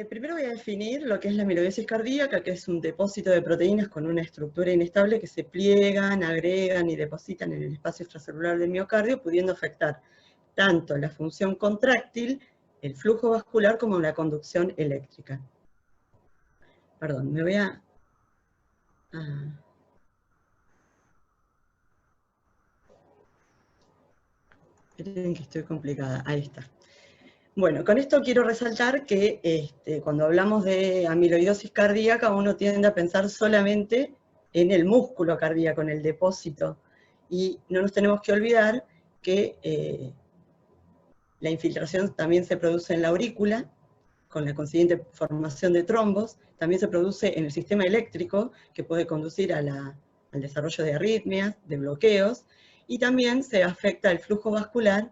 Primero voy a definir lo que es la amiloidosis cardíaca, que es un depósito de proteínas con una estructura inestable que se pliegan, agregan y depositan en el espacio extracelular del miocardio, pudiendo afectar tanto la función contráctil, el flujo vascular, como la conducción eléctrica. Perdón, me voy a... Esperen que estoy complicada, ahí está. Bueno, con esto quiero resaltar que cuando hablamos de amiloidosis cardíaca, uno tiende a pensar solamente en el músculo cardíaco, en el depósito, y no nos tenemos que olvidar que la infiltración también se produce en la aurícula, con la consiguiente formación de trombos, también se produce en el sistema eléctrico, que puede conducir al desarrollo de arritmias, de bloqueos, y también se afecta el flujo vascular,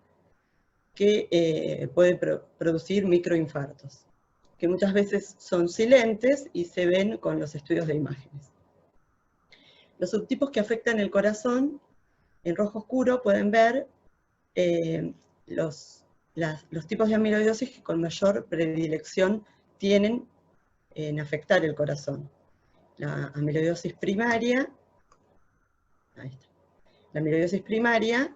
que puede producir microinfartos, que muchas veces son silentes y se ven con los estudios de imágenes. Los subtipos que afectan el corazón, en rojo oscuro pueden ver los tipos de amiloidosis que con mayor predilección tienen en afectar el corazón. La amiloidosis primaria, ahí está. La amiloidosis primaria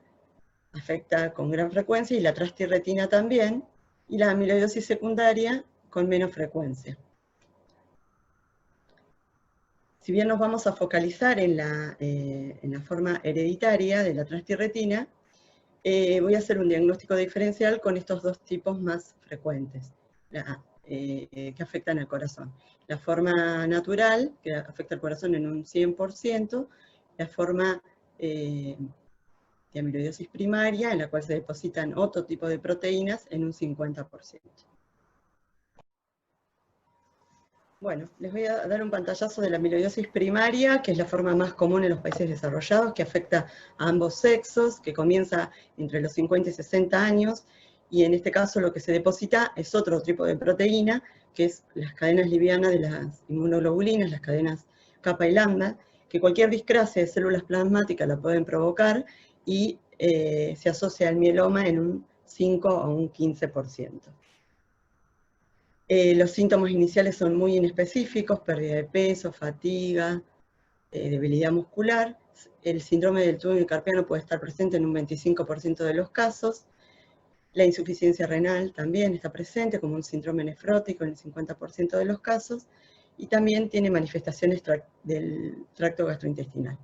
afecta con gran frecuencia, y la transtirretina también, y la amiloidosis secundaria con menos frecuencia. Si bien nos vamos a focalizar en la forma hereditaria de la transtirretina, voy a hacer un diagnóstico diferencial con estos dos tipos más frecuentes que afectan al corazón. La forma natural, que afecta al corazón en un 100%, la forma de amiloidosis primaria, en la cual se depositan otro tipo de proteínas, en un 50%. Bueno, les voy a dar un pantallazo de la amiloidosis primaria, que es la forma más común en los países desarrollados, que afecta a ambos sexos, que comienza entre los 50 y 60 años, y en este caso lo que se deposita es otro tipo de proteína, que es las cadenas livianas de las inmunoglobulinas, las cadenas kappa y lambda, que cualquier discrasia de células plasmáticas la pueden provocar, y se asocia al mieloma en un 5 a un 15%. Los síntomas iniciales son muy inespecíficos: pérdida de peso, fatiga, debilidad muscular. El síndrome del túnel carpiano puede estar presente en un 25% de los casos. La insuficiencia renal también está presente como un síndrome nefrótico en el 50% de los casos, y también tiene manifestaciones del tracto gastrointestinal.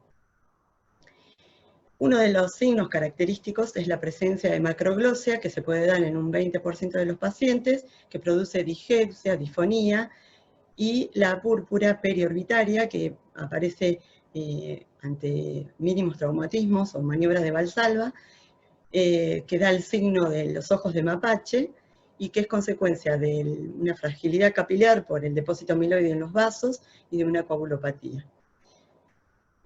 Uno de los signos característicos es la presencia de macroglosia, que se puede dar en un 20% de los pacientes, que produce digepsia, disfonía, y la púrpura periorbitaria, que aparece ante mínimos traumatismos o maniobras de Valsalva, que da el signo de los ojos de mapache, y que es consecuencia de una fragilidad capilar por el depósito amiloide en los vasos y de una coagulopatía.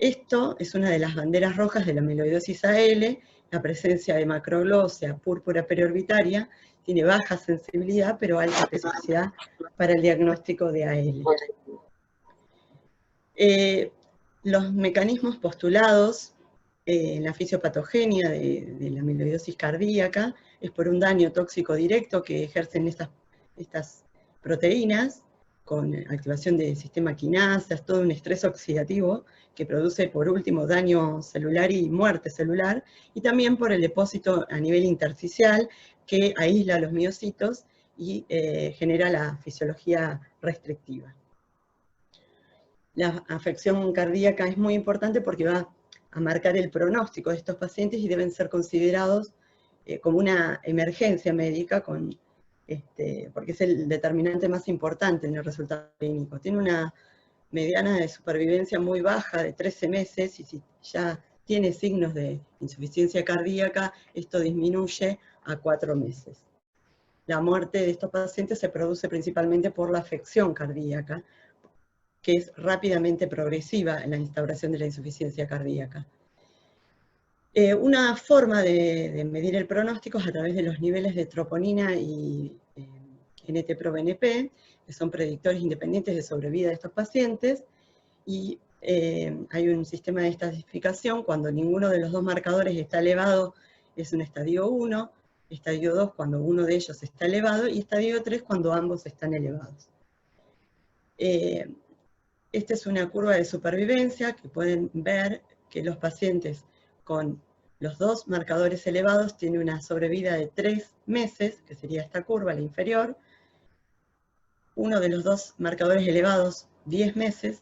Esto es una de las banderas rojas de la amiloidosis AL, la presencia de macroglosia, púrpura periorbitaria, tiene baja sensibilidad pero alta especificidad para el diagnóstico de AL. Los mecanismos postulados en la fisiopatogenia de la amiloidosis cardíaca es por un daño tóxico directo que ejercen estas proteínas, con activación del sistema quinasas, todo un estrés oxidativo que produce por último daño celular y muerte celular, y también por el depósito a nivel intersticial que aísla los miocitos y genera la fisiología restrictiva. La afección cardíaca es muy importante porque va a marcar el pronóstico de estos pacientes y deben ser considerados como una emergencia médica, porque es el determinante más importante en el resultado clínico. Tiene una mediana de supervivencia muy baja, de 13 meses, y si ya tiene signos de insuficiencia cardíaca, esto disminuye a 4 meses. La muerte de estos pacientes se produce principalmente por la afección cardíaca, que es rápidamente progresiva en la instauración de la insuficiencia cardíaca. Una forma de medir el pronóstico es a través de los niveles de troponina y NT-proBNP, que son predictores independientes de sobrevida de estos pacientes, y hay un sistema de estratificación. Cuando ninguno de los dos marcadores está elevado, es un estadio 1, estadio 2 cuando uno de ellos está elevado, y estadio 3 cuando ambos están elevados. Esta es una curva de supervivencia que pueden ver que los pacientes con los dos marcadores elevados tienen una sobrevida de 3 meses, que sería esta curva, la inferior. Uno de los dos marcadores elevados, 10 meses,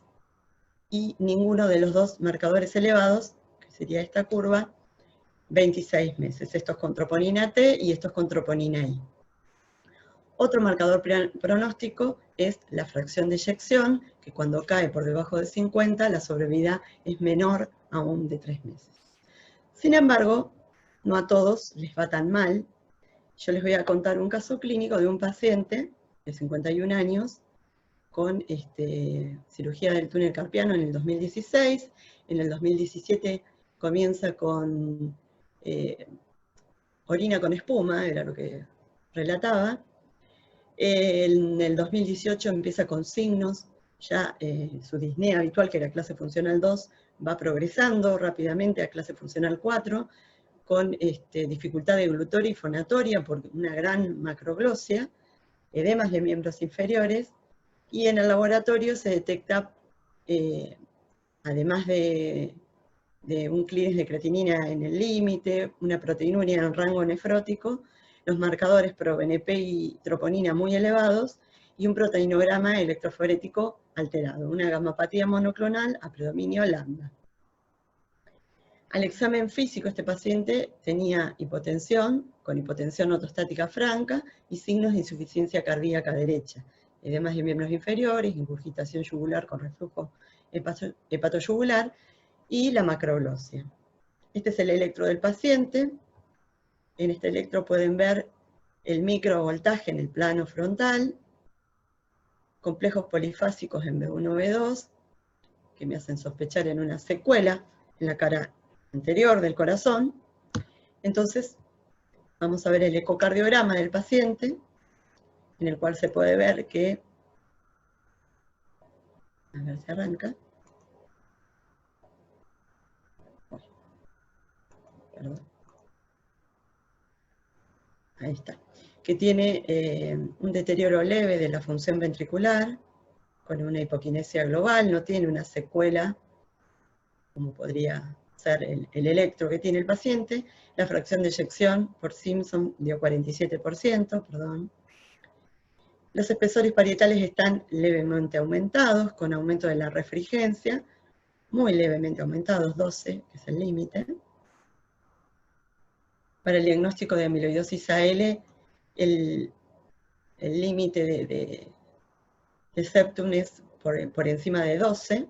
y ninguno de los dos marcadores elevados, que sería esta curva, 26 meses. Esto es con troponina T y esto es con troponina I. Otro marcador pronóstico es la fracción de eyección, que cuando cae por debajo de 50, la sobrevida es menor aún de 3 meses. Sin embargo, no a todos les va tan mal. Yo les voy a contar un caso clínico de un paciente de 51 años con cirugía del túnel carpiano en el 2016. En el 2017 comienza con orina con espuma, era lo que relataba. En el 2018 empieza con signos, ya su disnea habitual, que era clase funcional 2, va progresando rápidamente a clase funcional 4, con dificultad deglutoria y fonatoria por una gran macroglosia, edemas de miembros inferiores, y en el laboratorio se detecta, además de un clínico de creatinina en el límite, una proteinuria en rango nefrótico, los marcadores pro-BNP y troponina muy elevados, y un proteinograma electroforético alterado, una gamapatía monoclonal a predominio lambda. Al examen físico, este paciente tenía hipotensión, con hipotensión ortostática franca, y signos de insuficiencia cardíaca derecha, edemas de miembros inferiores, ingurgitación yugular con reflujo hepatoyugular, y la macroglosia. Este es el electro del paciente. En este electro pueden ver el microvoltaje en el plano frontal, complejos polifásicos en B1, B2, que me hacen sospechar en una secuela en la cara anterior del corazón. Entonces, vamos a ver el ecocardiograma del paciente, en el cual se puede ver que, a ver si arranca, perdón, ahí está, que tiene un deterioro leve de la función ventricular, con una hipoquinesia global, no tiene una secuela, como podría ser el electro que tiene el paciente. La fracción de eyección por Simpson dio 47%, perdón. Los espesores parietales están levemente aumentados, con aumento de la refrigencia, muy levemente aumentados, 12, que es el límite. Para el diagnóstico de amiloidosis AL, el límite de septum es por encima de 12.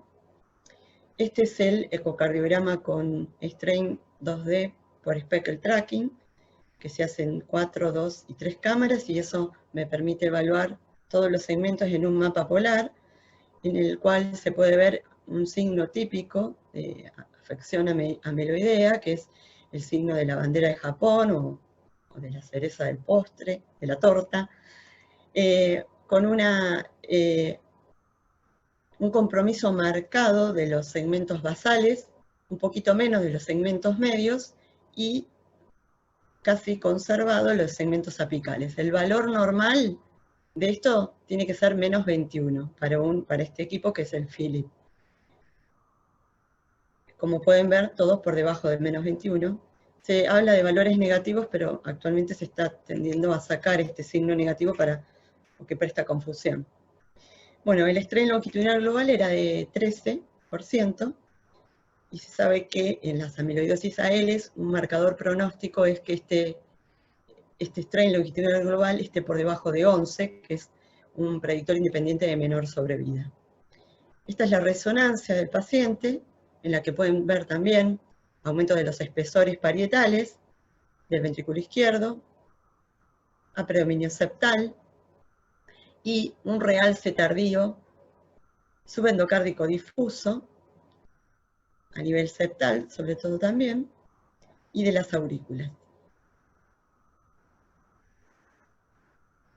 Este es el ecocardiograma con strain 2D por speckle tracking, que se hacen 4, 2 y 3 cámaras, y eso me permite evaluar todos los segmentos en un mapa polar, en el cual se puede ver un signo típico de afección amiloidea, que es el signo de la bandera de Japón, o de la cereza del postre, de la torta, con un compromiso marcado de los segmentos basales, un poquito menos de los segmentos medios, y casi conservado los segmentos apicales. El valor normal de esto tiene que ser menos 21 para este equipo, que es el Philip. Como pueden ver, todos por debajo de menos 21. Se habla de valores negativos, pero actualmente se está tendiendo a sacar este signo negativo porque presta confusión. Bueno, el strain longitudinal global era de 13%, y se sabe que en las amiloidosis AL un marcador pronóstico es que este strain longitudinal global esté por debajo de 11, que es un predictor independiente de menor sobrevida. Esta es la resonancia del paciente, en la que pueden ver también aumento de los espesores parietales del ventrículo izquierdo, a predominio septal, y un realce tardío subendocárdico difuso, a nivel septal, sobre todo también, y de las aurículas.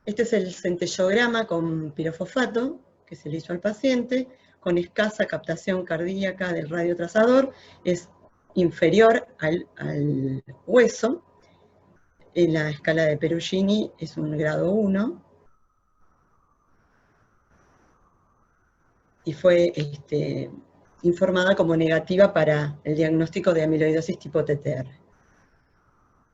Este es el centellograma con pirofosfato que se le hizo al paciente, con escasa captación cardíaca del radiotrazador, es inferior al hueso, en la escala de Perugini es un grado 1, y fue informada como negativa para el diagnóstico de amiloidosis tipo TTR.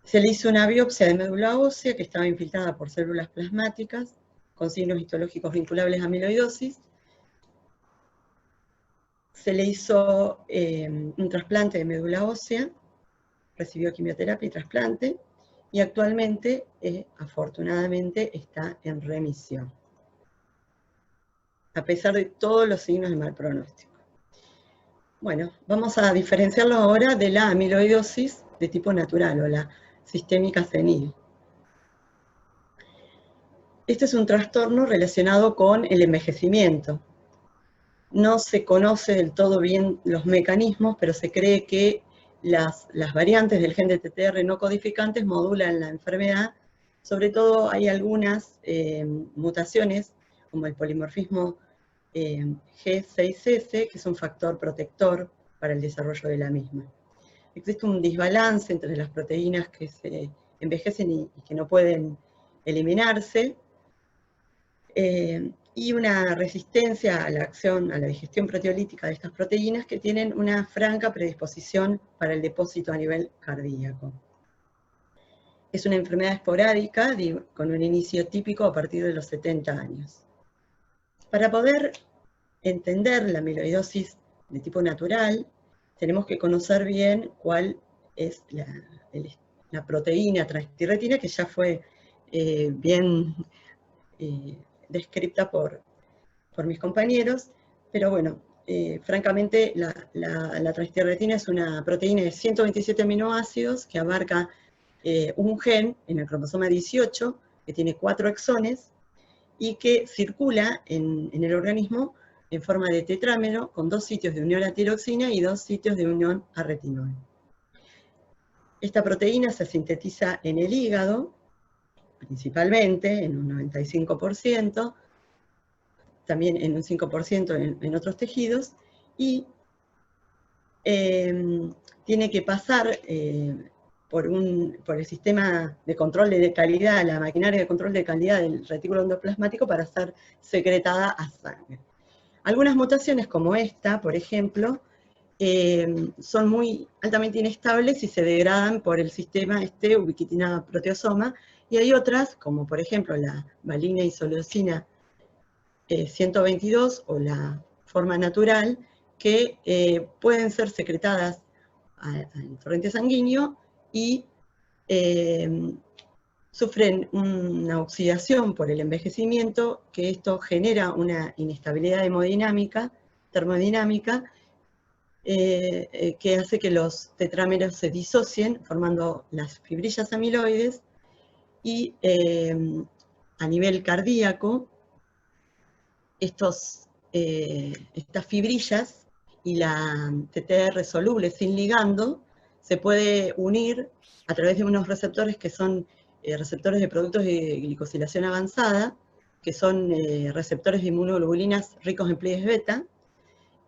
Se le hizo una biopsia de médula ósea que estaba infiltrada por células plasmáticas con signos histológicos vinculables a amiloidosis. Se le hizo un trasplante de médula ósea, recibió quimioterapia y trasplante, y actualmente, afortunadamente, está en remisión, a pesar de todos los signos de mal pronóstico. Bueno, vamos a diferenciarlo ahora de la amiloidosis de tipo natural, o la sistémica senil. Este es un trastorno relacionado con el envejecimiento. No se conoce del todo bien los mecanismos, pero se cree que las variantes del gen de TTR no codificantes modulan la enfermedad. Sobre todo hay algunas mutaciones, como el polimorfismo G6S, que es un factor protector para el desarrollo de la misma. Existe un desbalance entre las proteínas que se envejecen y que no pueden eliminarse, y una resistencia a la acción, a la digestión proteolítica de estas proteínas que tienen una franca predisposición para el depósito a nivel cardíaco. Es una enfermedad esporádica con un inicio típico a partir de los 70 años. Para poder entender la amiloidosis de tipo natural, tenemos que conocer bien cuál es la proteína transtirretina, que ya fue bien descrita por mis compañeros, pero bueno, francamente la transtirretina es una proteína de 127 aminoácidos que abarca un gen en el cromosoma 18, que tiene 4 exones, y que circula en el organismo en forma de tetrámero, con 2 sitios de unión a tiroxina y 2 sitios de unión a retinol. Esta proteína se sintetiza en el hígado, principalmente, en un 95%, también en un 5% en otros tejidos, y tiene que pasar por el sistema de control de calidad, la maquinaria de control de calidad del retículo endoplasmático para ser secretada a sangre. Algunas mutaciones como esta, por ejemplo, son muy altamente inestables y se degradan por el sistema ubiquitina proteosoma, y hay otras, como por ejemplo la valina isoleucina 122 o la forma natural, que pueden ser secretadas al torrente sanguíneo y sufren una oxidación por el envejecimiento, que esto genera una inestabilidad hemodinámica, termodinámica, que hace que los tetrámeros se disocien, formando las fibrillas amiloides, y a nivel cardíaco, estas fibrillas y la TTR soluble sin ligando se puede unir a través de unos receptores que son receptores de productos de glicosilación avanzada, que son receptores de inmunoglobulinas ricos en pliegues beta,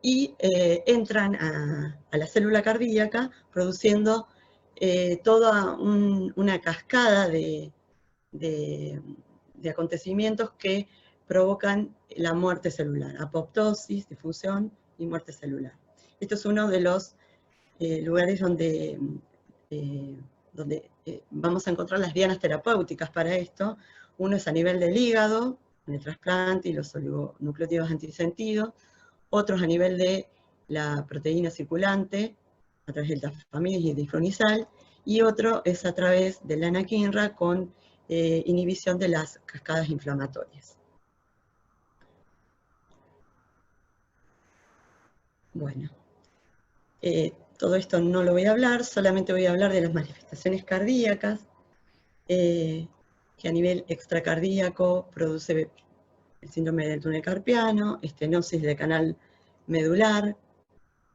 y entran a la célula cardíaca produciendo toda una cascada de acontecimientos que provocan la muerte celular, apoptosis, difusión y muerte celular. Esto es uno de los lugares donde vamos a encontrar las dianas terapéuticas para esto. Uno es a nivel del hígado, en el trasplante y los oligonucleótidos antisentidos. Otros a nivel de la proteína circulante, a través del tafamidis y el diflunisal. Y otro es a través del anakinra con inhibición de las cascadas inflamatorias. Bueno, todo esto no lo voy a hablar, solamente voy a hablar de las manifestaciones cardíacas, que a nivel extracardíaco produce el síndrome del túnel carpiano, estenosis del canal medular,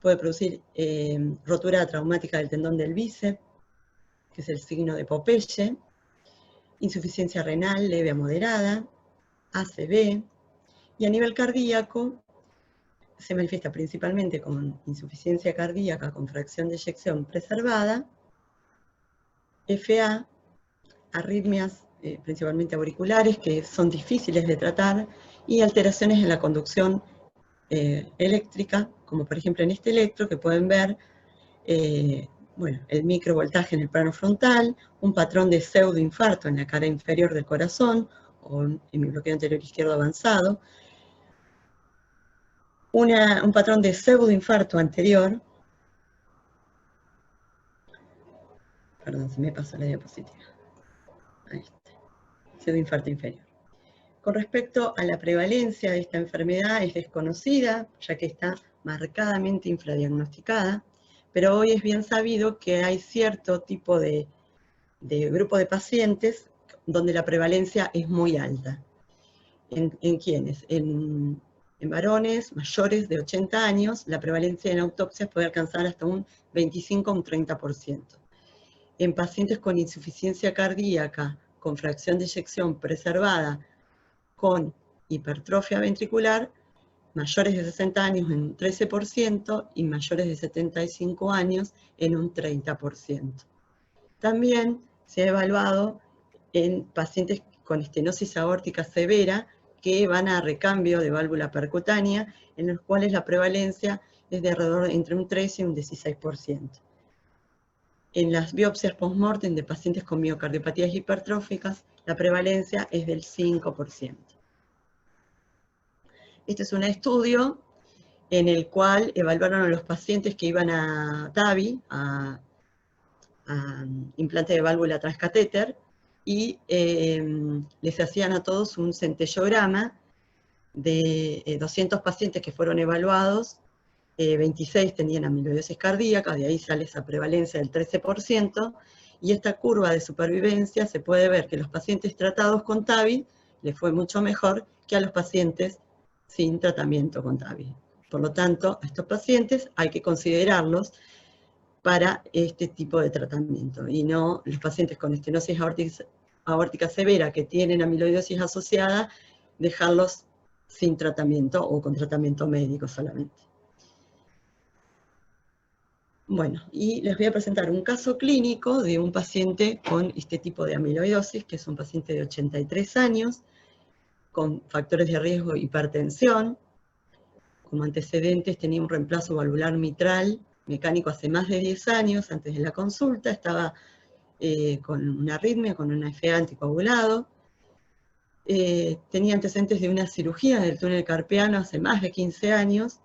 puede producir rotura traumática del tendón del bíceps, que es el signo de Popeye, insuficiencia renal leve a moderada, ACV, y a nivel cardíaco se manifiesta principalmente con insuficiencia cardíaca con fracción de eyección preservada, FA, arritmias principalmente auriculares, que son difíciles de tratar, y alteraciones en la conducción eléctrica, como por ejemplo en este electro, que pueden ver bueno, el microvoltaje en el plano frontal, un patrón de pseudoinfarto en la cara inferior del corazón, o en mi bloqueo anterior izquierdo avanzado, un patrón de pseudoinfarto anterior. Perdón, se me pasó la diapositiva. Ahí está. Pseudoinfarto inferior. Con respecto a la prevalencia de esta enfermedad, es desconocida, ya que está marcadamente infradiagnosticada, pero hoy es bien sabido que hay cierto tipo de grupo de pacientes donde la prevalencia es muy alta. ¿En quiénes? En varones mayores de 80 años, la prevalencia en autopsias puede alcanzar hasta un 25 o un 30%. En pacientes con insuficiencia cardíaca, con fracción de eyección preservada, con hipertrofia ventricular, mayores de 60 años en un 13% y mayores de 75 años en un 30%. También se ha evaluado en pacientes con estenosis aórtica severa que van a recambio de válvula percutánea, en los cuales la prevalencia es de alrededor entre un 13 y un 16%. En las biopsias post-mortem de pacientes con miocardiopatías hipertróficas, la prevalencia es del 5%. Este es un estudio en el cual evaluaron a los pacientes que iban a TAVI, a implante de válvula transcatéter, y les hacían a todos un centellograma de 200 pacientes que fueron evaluados, 26 tenían amiloidosis cardíaca, de ahí sale esa prevalencia del 13%, y esta curva de supervivencia se puede ver que los pacientes tratados con TAVI les fue mucho mejor que a los pacientes sin tratamiento con TAVI. Por lo tanto, a estos pacientes hay que considerarlos para este tipo de tratamiento, y no los pacientes con estenosis aórtica severa que tienen amiloidosis asociada, dejarlos sin tratamiento o con tratamiento médico solamente. Bueno, y les voy a presentar un caso clínico de un paciente con este tipo de amiloidosis, que es un paciente de 83 años, con factores de riesgo, hipertensión. Como antecedentes tenía un reemplazo valvular mitral mecánico hace más de 10 años, antes de la consulta, estaba con una arritmia, con un FA anticoagulado. Tenía antecedentes de una cirugía del túnel carpiano hace más de 15 años,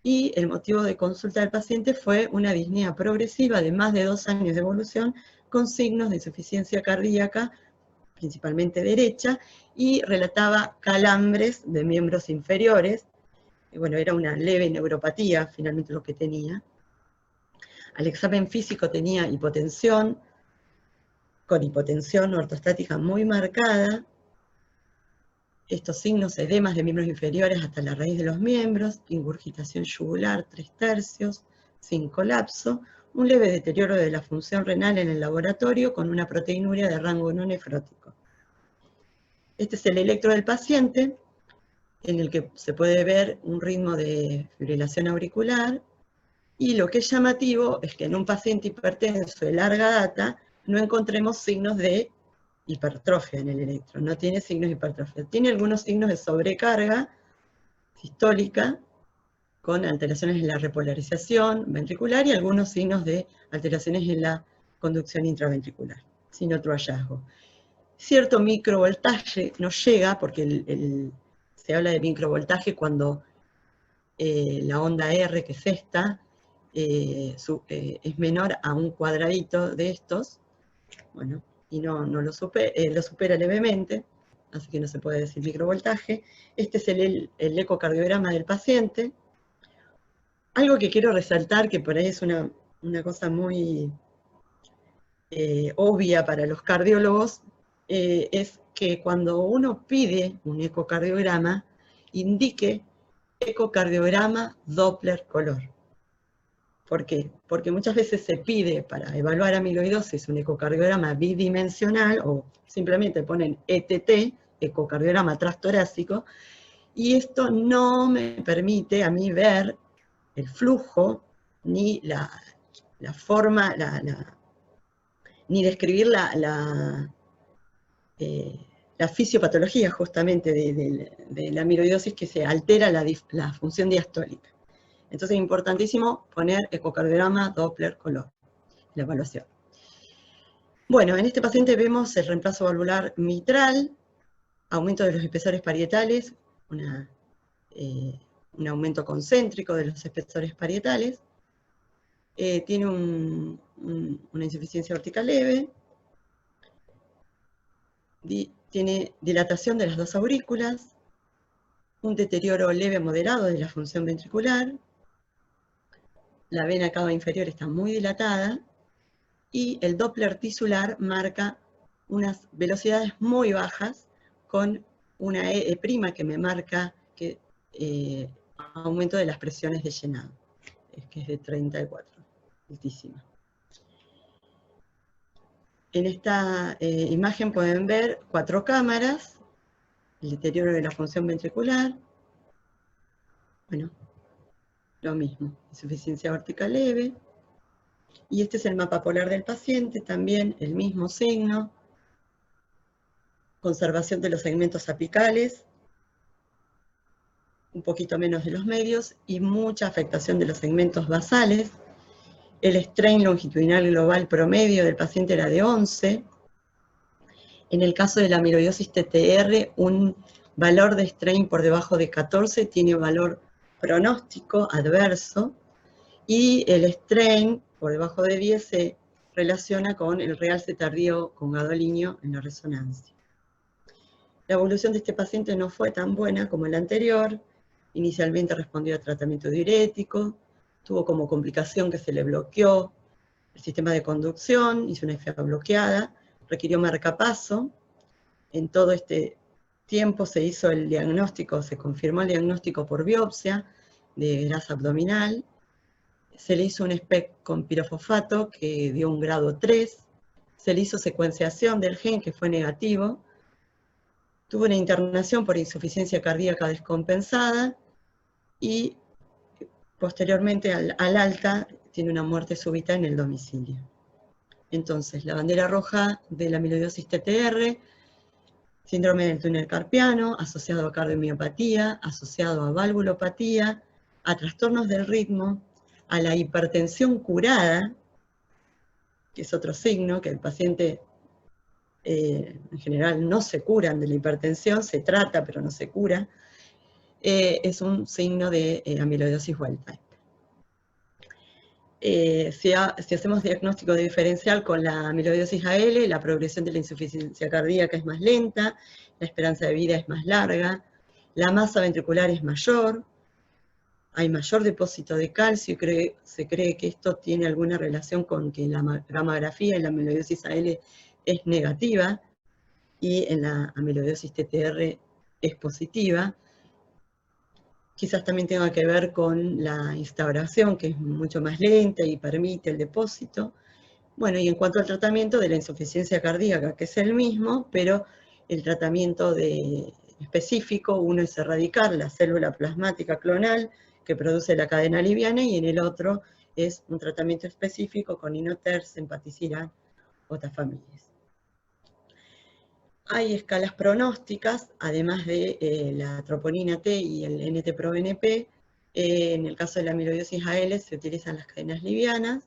y el motivo de consulta del paciente fue una disnea progresiva de más de 2 años de evolución, con signos de insuficiencia cardíaca, principalmente derecha, y relataba calambres de miembros inferiores. Y bueno, era una leve neuropatía, finalmente lo que tenía. Al examen físico tenía hipotensión, con hipotensión ortostática muy marcada, estos signos, edemas de miembros inferiores hasta la raíz de los miembros, ingurgitación yugular 3/3, sin colapso, un leve deterioro de la función renal en el laboratorio con una proteinuria de rango no nefrótico. Este es el electro del paciente, en el que se puede ver un ritmo de fibrilación auricular, y lo que es llamativo es que en un paciente hipertenso de larga data no encontremos signos de hipertrofia en el electro, no tiene signos de hipertrofia. Tiene algunos signos de sobrecarga sistólica, con alteraciones en la repolarización ventricular y algunos signos de alteraciones en la conducción intraventricular, sin otro hallazgo. Cierto microvoltaje no llega, porque se habla de microvoltaje cuando la onda R, que es esta, es menor a un cuadradito de estos, bueno, y no lo supera levemente, así que no se puede decir microvoltaje. Este es el ecocardiograma del paciente. Algo que quiero resaltar, que por ahí es una cosa muy obvia para los cardiólogos, es que cuando uno pide un ecocardiograma, indique ecocardiograma Doppler color. ¿Por qué? Porque muchas veces se pide para evaluar amiloidosis un ecocardiograma bidimensional, o simplemente ponen ETT, ecocardiograma transtorácico, y esto no me permite a mí ver el flujo, ni la forma, ni describir la fisiopatología justamente de la amiloidosis, que se altera la función diastólica. Entonces es importantísimo poner ecocardiograma, Doppler, color, la evaluación. Bueno, en este paciente vemos el reemplazo valvular mitral, aumento de los espesores parietales, un aumento concéntrico de los espesores parietales, tiene una insuficiencia aórtica leve, tiene dilatación de las dos aurículas, un deterioro leve a moderado de la función ventricular, la vena cava inferior está muy dilatada, y el Doppler tisular marca unas velocidades muy bajas, con una E' que me marca que aumento de las presiones de llenado, que es de 34, altísima. En esta imagen pueden ver 4 cámaras, el deterioro de la función ventricular, bueno, lo mismo, insuficiencia aórtica leve, y este es el mapa polar del paciente, también el mismo signo, conservación de los segmentos apicales, un poquito menos de los medios, y mucha afectación de los segmentos basales. El strain longitudinal global promedio del paciente era de 11. En el caso de la amiloidosis TTR, un valor de strain por debajo de 14 tiene valor pronóstico adverso, y el strain por debajo de 10 se relaciona con el realce tardío con gadolinio en la resonancia. La evolución de este paciente no fue tan buena como el anterior. Inicialmente respondió a tratamiento diurético, tuvo como complicación que se le bloqueó el sistema de conducción, hizo una FA bloqueada, requirió marcapaso. En todo este tiempo se hizo el diagnóstico, se confirmó el diagnóstico por biopsia de grasa abdominal, se le hizo un SPECT con pirofosfato que dio un grado 3, se le hizo secuenciación del gen que fue negativo, tuvo una internación por insuficiencia cardíaca descompensada y posteriormente al alta tiene una muerte súbita en el domicilio. Entonces, la bandera roja de la amiloidosis TTR, síndrome del túnel carpiano, asociado a cardiomiopatía, asociado a valvulopatía, a trastornos del ritmo, a la hipertensión curada, que es otro signo, que el paciente en general no se curan de la hipertensión, se trata pero no se cura, es un signo de amiloidosis wild type. Si hacemos diagnóstico diferencial con la amiloidosis AL, la progresión de la insuficiencia cardíaca es más lenta, la esperanza de vida es más larga, la masa ventricular es mayor, hay mayor depósito de calcio, y se cree que esto tiene alguna relación con que la gammagrafía en la amiloidosis AL es negativa, y en la amiloidosis TTR es positiva. Quizás también tenga que ver con la instauración, que es mucho más lenta y permite el depósito. Bueno, y en cuanto al tratamiento de la insuficiencia cardíaca, que es el mismo, pero el tratamiento específico, uno es erradicar la célula plasmática clonal que produce la cadena liviana, y en el otro es un tratamiento específico con Inoter, Empaticiran, Otafamidis. Hay escalas pronósticas, además de la troponina T y el NT-proBNP. En el caso de la amiloidosis AL se utilizan las cadenas livianas,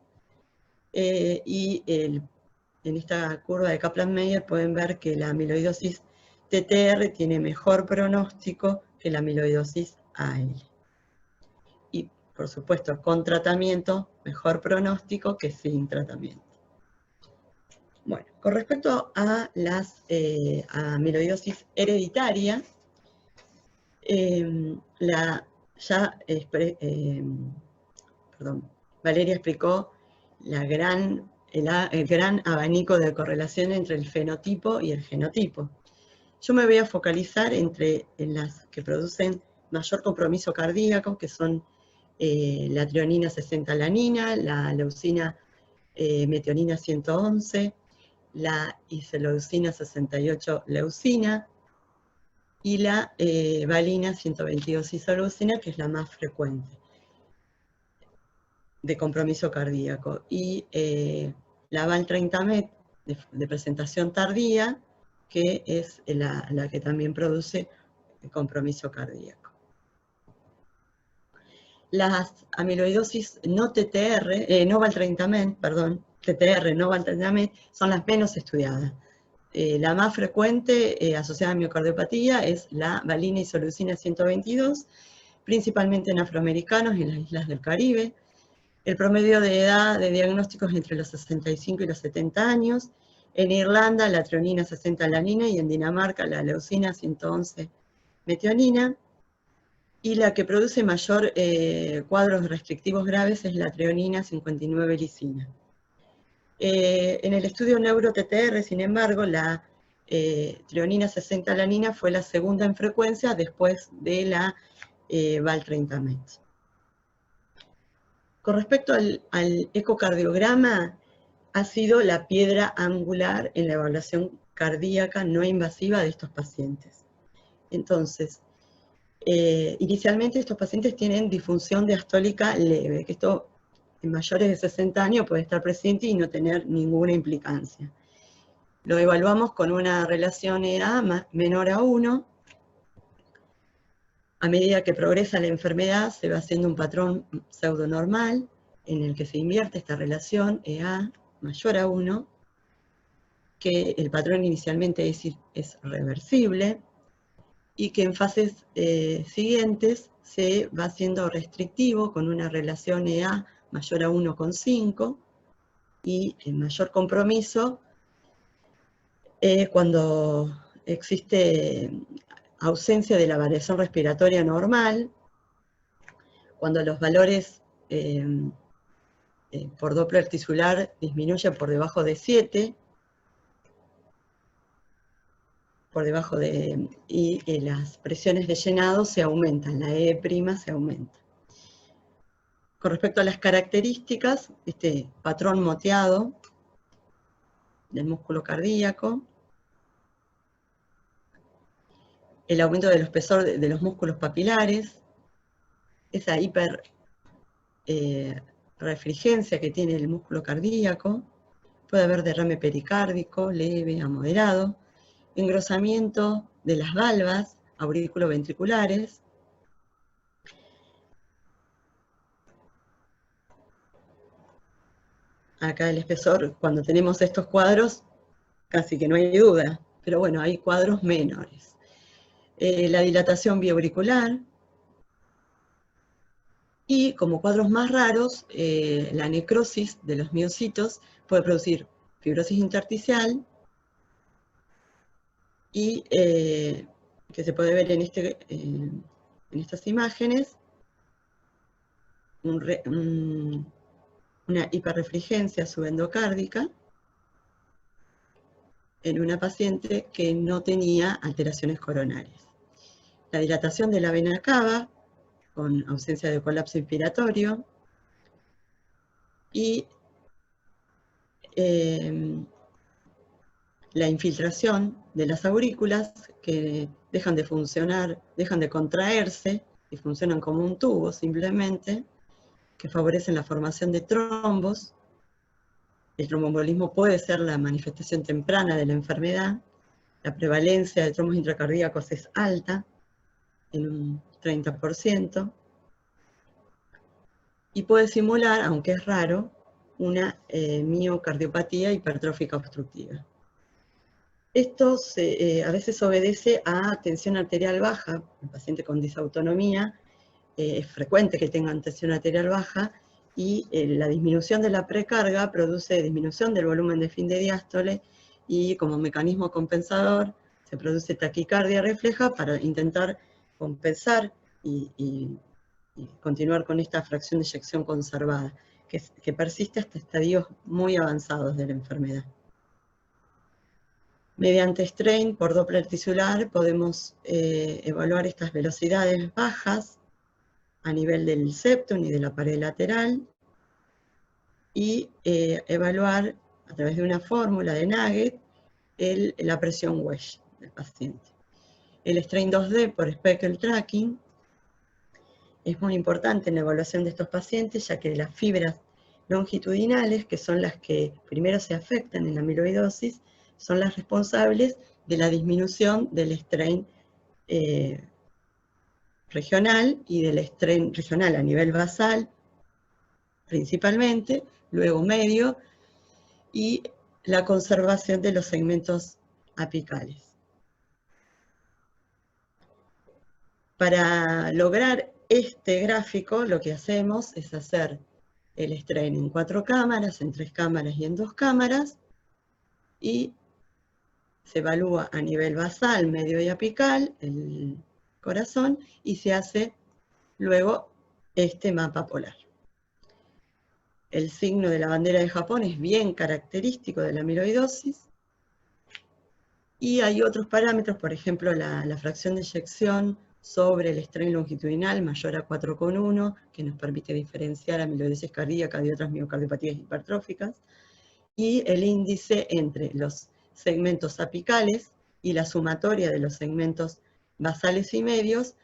y en esta curva de Kaplan-Meier pueden ver que la amiloidosis TTR tiene mejor pronóstico que la amiloidosis AL. Y, por supuesto, con tratamiento, mejor pronóstico que sin tratamiento. Bueno, con respecto a las amiloidosis hereditaria, Valeria explicó el gran abanico de correlación entre el fenotipo y el genotipo. Yo me voy a focalizar en las que producen mayor compromiso cardíaco, que son la trionina 60-alanina, la leucina metionina 111, la isoleucina 68-leucina, y la valina 122-isoleucina, que es la más frecuente de compromiso cardíaco. Y la VAL30-MET, de presentación tardía, que es la que también produce el compromiso cardíaco. Las amiloidosis no TTR, no Val-Trentamet, perdón, TTR, no Val-Trentamet, son las menos estudiadas. La más frecuente asociada a miocardiopatía es la valina isoleucina 122, principalmente en afroamericanos y en las islas del Caribe. El promedio de edad de diagnóstico es entre los 65 y los 70 años. En Irlanda, la treonina 60-alanina y en Dinamarca, la leucina 111-metionina. Y la que produce mayor cuadros restrictivos graves es la treonina 59-lisina. En el estudio NeuroTTR, sin embargo, la treonina 60-alanina fue la segunda en frecuencia después de la Val-Trentamet. Con respecto al ecocardiograma, ha sido la piedra angular en la evaluación cardíaca no invasiva de estos pacientes. Entonces, inicialmente estos pacientes tienen disfunción diastólica leve, que esto en mayores de 60 años puede estar presente y no tener ninguna implicancia. Lo evaluamos con una relación EA menor a 1. A medida que progresa la enfermedad se va haciendo un patrón pseudonormal en el que se invierte esta relación EA mayor a 1, que el patrón inicialmente es reversible y que en fases siguientes se va haciendo restrictivo con una relación EA mayor a 1,5 y el mayor compromiso cuando existe ausencia de la variación respiratoria normal, cuando los valores por Doppler tisular disminuyen por debajo de 7, y las presiones de llenado se aumentan, la E' se aumenta. Con respecto a las características, este patrón moteado del músculo cardíaco, el aumento del espesor de los músculos papilares, esa hiperrefrigencia que tiene el músculo cardíaco, puede haber derrame pericárdico, leve a moderado, engrosamiento de las valvas auriculoventriculares, acá el espesor, cuando tenemos estos cuadros, casi que no hay duda, pero bueno, hay cuadros menores. La dilatación biauricular, y como cuadros más raros, la necrosis de los miocitos puede producir fibrosis intersticial, y que se puede ver en estas imágenes, una hiperrefrigencia subendocárdica en una paciente que no tenía alteraciones coronarias. La dilatación de la vena cava, con ausencia de colapso inspiratorio, y la infiltración de las aurículas que dejan de funcionar, dejan de contraerse y funcionan como un tubo simplemente, que favorecen la formación de trombos. El tromboembolismo puede ser la manifestación temprana de la enfermedad. La prevalencia de trombos intracardíacos es alta, en un 30%, y puede simular, aunque es raro, una miocardiopatía hipertrófica obstructiva. Esto a veces obedece a tensión arterial baja. El paciente con disautonomía es frecuente que tengan tensión arterial baja, y la disminución de la precarga produce disminución del volumen de fin de diástole, y como mecanismo compensador se produce taquicardia refleja para intentar compensar y continuar con esta fracción de eyección conservada, que persiste hasta estadios muy avanzados de la enfermedad. Mediante strain por Doppler tisular podemos evaluar estas velocidades bajas a nivel del septum y de la pared lateral, y evaluar a través de una fórmula de Nugget la presión wedge del paciente. El strain 2D por speckle tracking es muy importante en la evaluación de estos pacientes, ya que las fibras longitudinales, que son las que primero se afectan en la amiloidosis, son las responsables de la disminución del strain regional y del strain regional a nivel basal, principalmente, luego medio, y la conservación de los segmentos apicales. Para lograr este gráfico, lo que hacemos es hacer el strain en 4 cámaras, en 3 cámaras y en 2 cámaras, y se evalúa a nivel basal, medio y apical, el corazón, y se hace luego este mapa polar. El signo de la bandera de Japón es bien característico de la amiloidosis, y hay otros parámetros, por ejemplo, la fracción de eyección sobre el strain longitudinal mayor a 4,1, que nos permite diferenciar amiloidosis cardíaca de otras miocardiopatías hipertróficas, y el índice entre los segmentos apicales y la sumatoria de los segmentos basales y medios,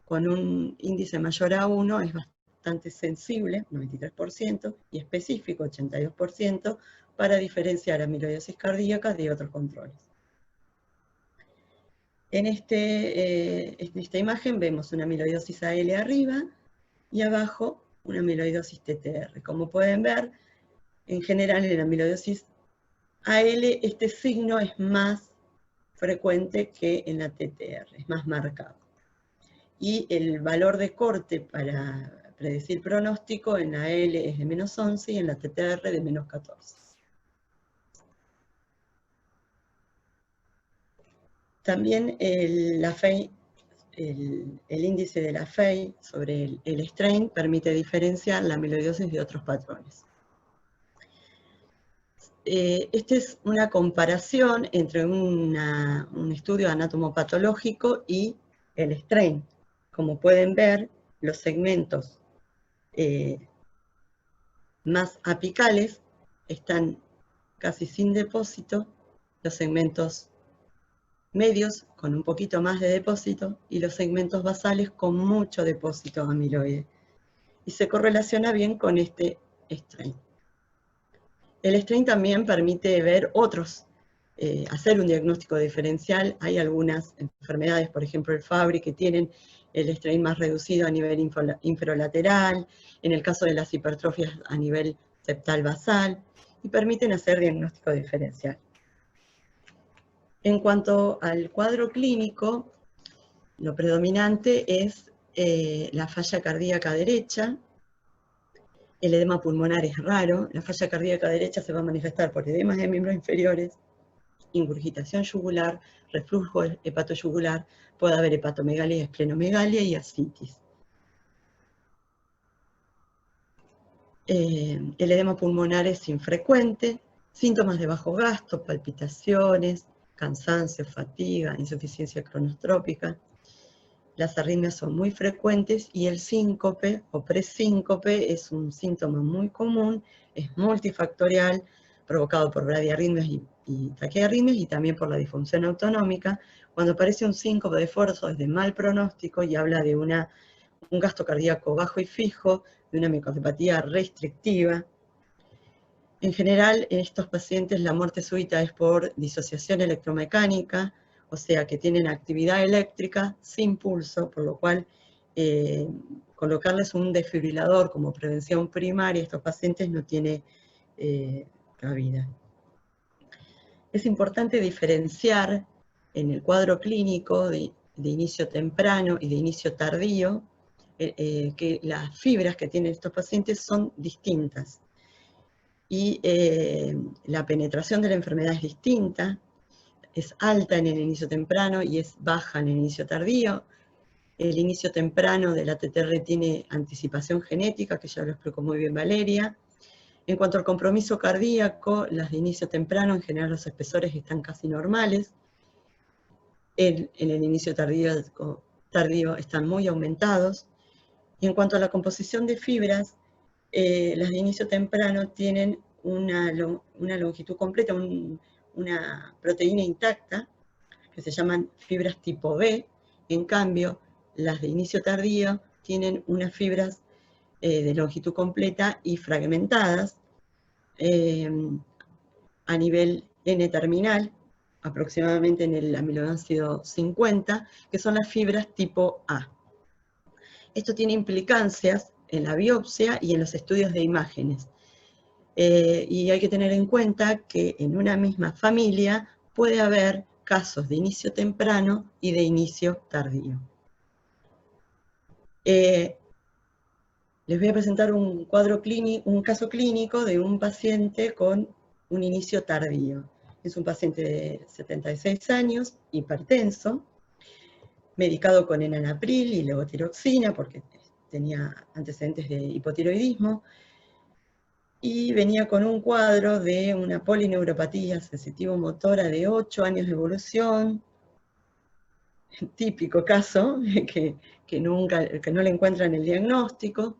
con un índice mayor a 1, es bastante sensible, 93%, y específico, 82%, para diferenciar amiloidosis cardíaca de otros controles. En esta imagen vemos una amiloidosis AL arriba y abajo una amiloidosis TTR. Como pueden ver, en general en la amiloidosis AL este signo es más frecuente que en la TTR, es más marcado. Y el valor de corte para predecir pronóstico en la AL es de -11 y en la TTR de -14. También el índice de la FEI sobre el strain permite diferenciar la amiloidosis de otros patrones. Esta es una comparación entre un estudio anatomopatológico y el strain. Como pueden ver, los segmentos más apicales están casi sin depósito, los segmentos medios con un poquito más de depósito y los segmentos basales con mucho depósito amiloide. Y se correlaciona bien con este strain. El strain también permite ver otros, hacer un diagnóstico diferencial. Hay algunas enfermedades, por ejemplo el Fabry, que tienen el strain más reducido a nivel inferolateral, en el caso de las hipertrofias a nivel septal basal, y permiten hacer diagnóstico diferencial. En cuanto al cuadro clínico, lo predominante es la falla cardíaca derecha. El edema pulmonar es raro. La falla cardíaca derecha se va a manifestar por edemas de miembros inferiores, ingurgitación yugular, reflujo hepatoyugular, puede haber hepatomegalia y esplenomegalia y ascitis. El edema pulmonar es infrecuente, síntomas de bajo gasto, palpitaciones, cansancio, fatiga, insuficiencia cronostrópica. Las arritmias son muy frecuentes y el síncope o presíncope es un síntoma muy común, es multifactorial, provocado por bradiarritmias y taquiarritmias y también por la disfunción autonómica. Cuando aparece un síncope de esfuerzo es de mal pronóstico y habla de un gasto cardíaco bajo y fijo, de una miocardiopatía restrictiva. En general, en estos pacientes la muerte súbita es por disociación electromecánica, o sea que tienen actividad eléctrica sin pulso, por lo cual colocarles un desfibrilador como prevención primaria a estos pacientes no tiene cabida. Es importante diferenciar en el cuadro clínico de inicio temprano y de inicio tardío, que las fibras que tienen estos pacientes son distintas. Y la penetración de la enfermedad es distinta, es alta en el inicio temprano y es baja en el inicio tardío. El inicio temprano de la TTR tiene anticipación genética, que ya lo explicó muy bien Valeria. En cuanto al compromiso cardíaco, las de inicio temprano, en general los espesores están casi normales. En el inicio tardío están muy aumentados. Y en cuanto a la composición de fibras, las de inicio temprano tienen una longitud completa, una proteína intacta, que se llaman fibras tipo B. En cambio, las de inicio tardío tienen unas fibras de longitud completa y fragmentadas a nivel N-terminal, aproximadamente en el aminoácido 50, que son las fibras tipo A. Esto tiene implicancias en la biopsia y en los estudios de imágenes. Y hay que tener en cuenta que en una misma familia puede haber casos de inicio temprano y de inicio tardío. Les voy a presentar un caso clínico de un paciente con un inicio tardío. Es un paciente de 76 años, hipertenso, medicado con enalapril y levotiroxina porque tenía antecedentes de hipotiroidismo, y venía con un cuadro de una polineuropatía sensitivo-motora de 8 años de evolución, típico caso, que no le encuentran el diagnóstico,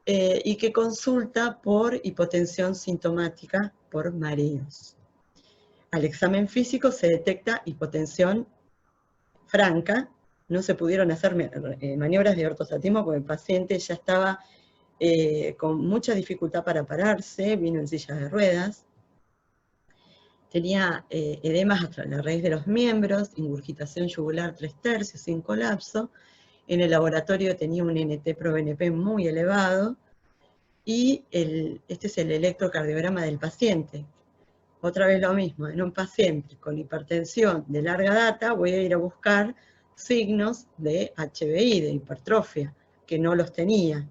y que consulta por hipotensión sintomática por mareos. Al examen físico se detecta hipotensión franca, no se pudieron hacer maniobras de ortostatismo porque el paciente ya estaba con mucha dificultad para pararse, vino en silla de ruedas, tenía edemas hasta la raíz de los miembros, ingurgitación yugular 3/3 sin colapso, en el laboratorio tenía un NT-proBNP muy elevado, y este es el electrocardiograma del paciente. Otra vez lo mismo, en un paciente con hipertensión de larga data voy a ir a buscar signos de HBI, de hipertrofia, que no los tenía.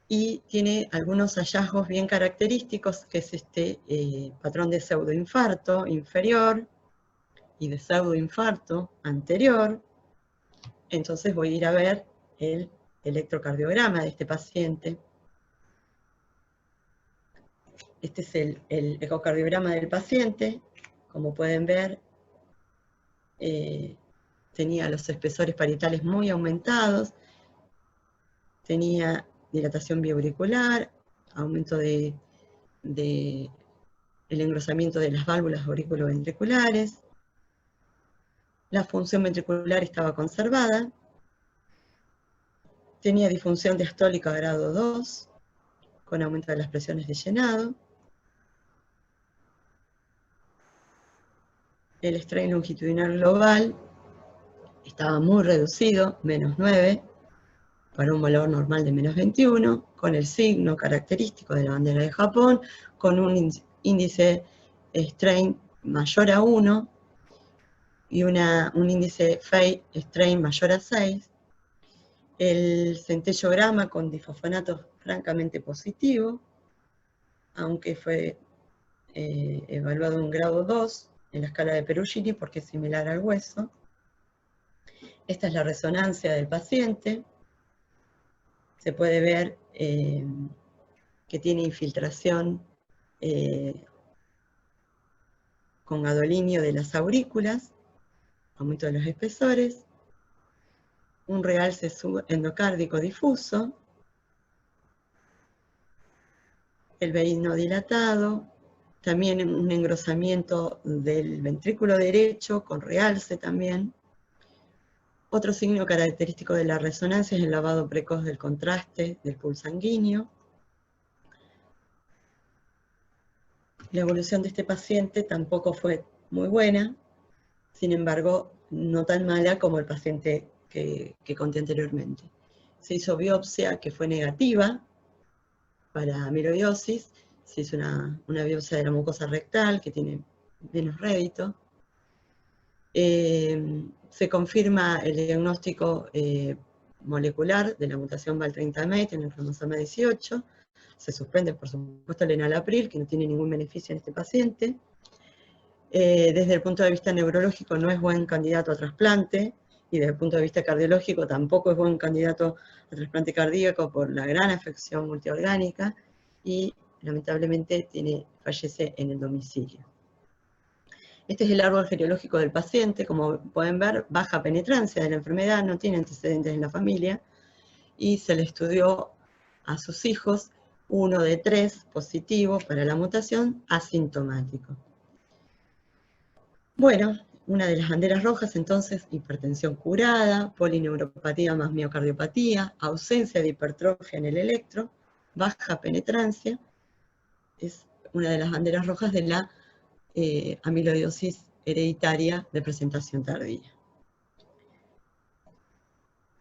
Y tiene algunos hallazgos bien característicos, que es este patrón de pseudoinfarto inferior y de pseudoinfarto anterior. Entonces voy a ir a ver el electrocardiograma de este paciente. Este es el ecocardiograma del paciente. Como pueden ver, tenía los espesores parietales muy aumentados, tenía dilatación biauricular, aumento del engrosamiento de las válvulas auriculoventriculares, la función ventricular estaba conservada, tenía disfunción diastólica grado 2, con aumento de las presiones de llenado, el strain longitudinal global estaba muy reducido, -9, para un valor normal de -21, con el signo característico de la bandera de Japón, con un índice strain mayor a 1 y un índice Fay strain mayor a 6. El centellograma con difosfonato francamente positivo, aunque fue evaluado en un grado 2 en la escala de Perugini porque es similar al hueso. Esta es la resonancia del paciente. Se puede ver que tiene infiltración con gadolinio de las aurículas, aumento de los espesores, un realce subendocárdico difuso, el veno dilatado, también un engrosamiento del ventrículo derecho con realce también. Otro signo característico de la resonancia es el lavado precoz del contraste del pool sanguíneo. La evolución de este paciente tampoco fue muy buena, sin embargo, no tan mala como el paciente que conté anteriormente. Se hizo biopsia que fue negativa para amiloidosis, se hizo una biopsia de la mucosa rectal que tiene menos rédito. Se confirma el diagnóstico molecular de la mutación Val30-MATE en el cromosoma 18, se suspende por supuesto el enalapril, que no tiene ningún beneficio en este paciente. Desde el punto de vista neurológico no es buen candidato a trasplante, y desde el punto de vista cardiológico tampoco es buen candidato a trasplante cardíaco por la gran afección multiorgánica, y lamentablemente fallece en el domicilio. Este es el árbol genealógico del paciente. Como pueden ver, baja penetrancia de la enfermedad, no tiene antecedentes en la familia, y se le estudió a sus hijos, 1 de 3 positivo para la mutación, asintomático. Bueno, una de las banderas rojas entonces, hipertensión curada, polineuropatía más miocardiopatía, ausencia de hipertrofia en el electro, baja penetrancia, es una de las banderas rojas de la amiloidosis hereditaria de presentación tardía.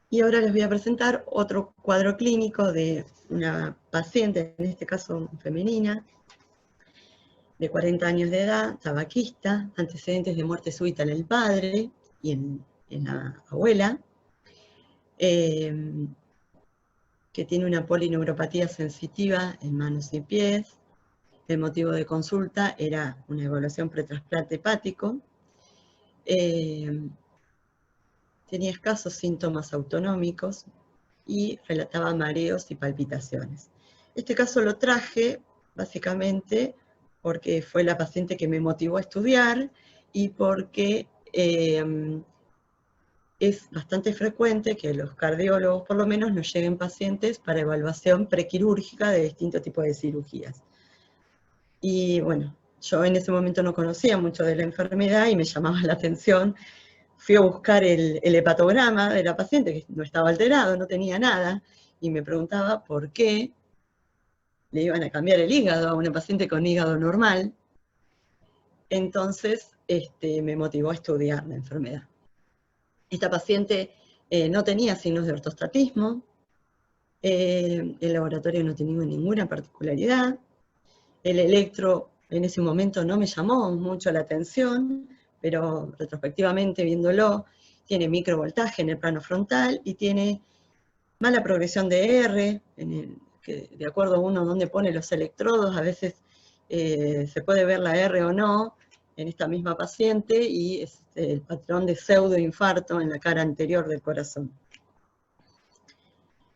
Y ahora les voy a presentar otro cuadro clínico de una paciente, en este caso femenina, de 40 años de edad, tabaquista, antecedentes de muerte súbita en el padre y en la abuela, que tiene una polineuropatía sensitiva en manos y pies. El motivo de consulta era una evaluación pretrasplante hepático. Tenía escasos síntomas autonómicos y relataba mareos y palpitaciones. Este caso lo traje básicamente porque fue la paciente que me motivó a estudiar y porque es bastante frecuente que los cardiólogos por lo menos nos lleguen pacientes para evaluación prequirúrgica de distintos tipos de cirugías. Y bueno, yo en ese momento no conocía mucho de la enfermedad y me llamaba la atención. Fui a buscar el hepatograma de la paciente, que no estaba alterado, no tenía nada, y me preguntaba por qué le iban a cambiar el hígado a una paciente con hígado normal. Entonces me motivó a estudiar la enfermedad. Esta paciente no tenía signos de ortostatismo, el laboratorio no tenía ninguna particularidad, el electro en ese momento no me llamó mucho la atención, pero retrospectivamente viéndolo, tiene microvoltaje en el plano frontal y tiene mala progresión de R, que de acuerdo a uno dónde pone los electrodos, a veces se puede ver la R o no en esta misma paciente, y es el patrón de pseudoinfarto en la cara anterior del corazón.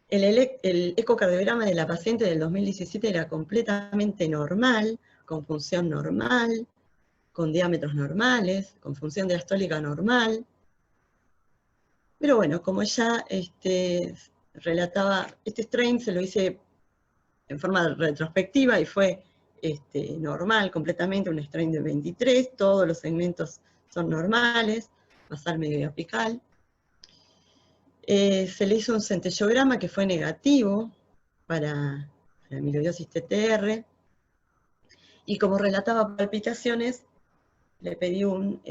El ecocardiograma de la paciente del 2017 era completamente normal, con función normal, con diámetros normales, con función diastólica normal. Pero bueno, como ya relataba, este strain se lo hice en forma retrospectiva y fue normal completamente, un strain de 23, todos los segmentos son normales, basal medio apical. Se le hizo un centellograma que fue negativo para la amiloidosis TTR, y como relataba palpitaciones, le pedí un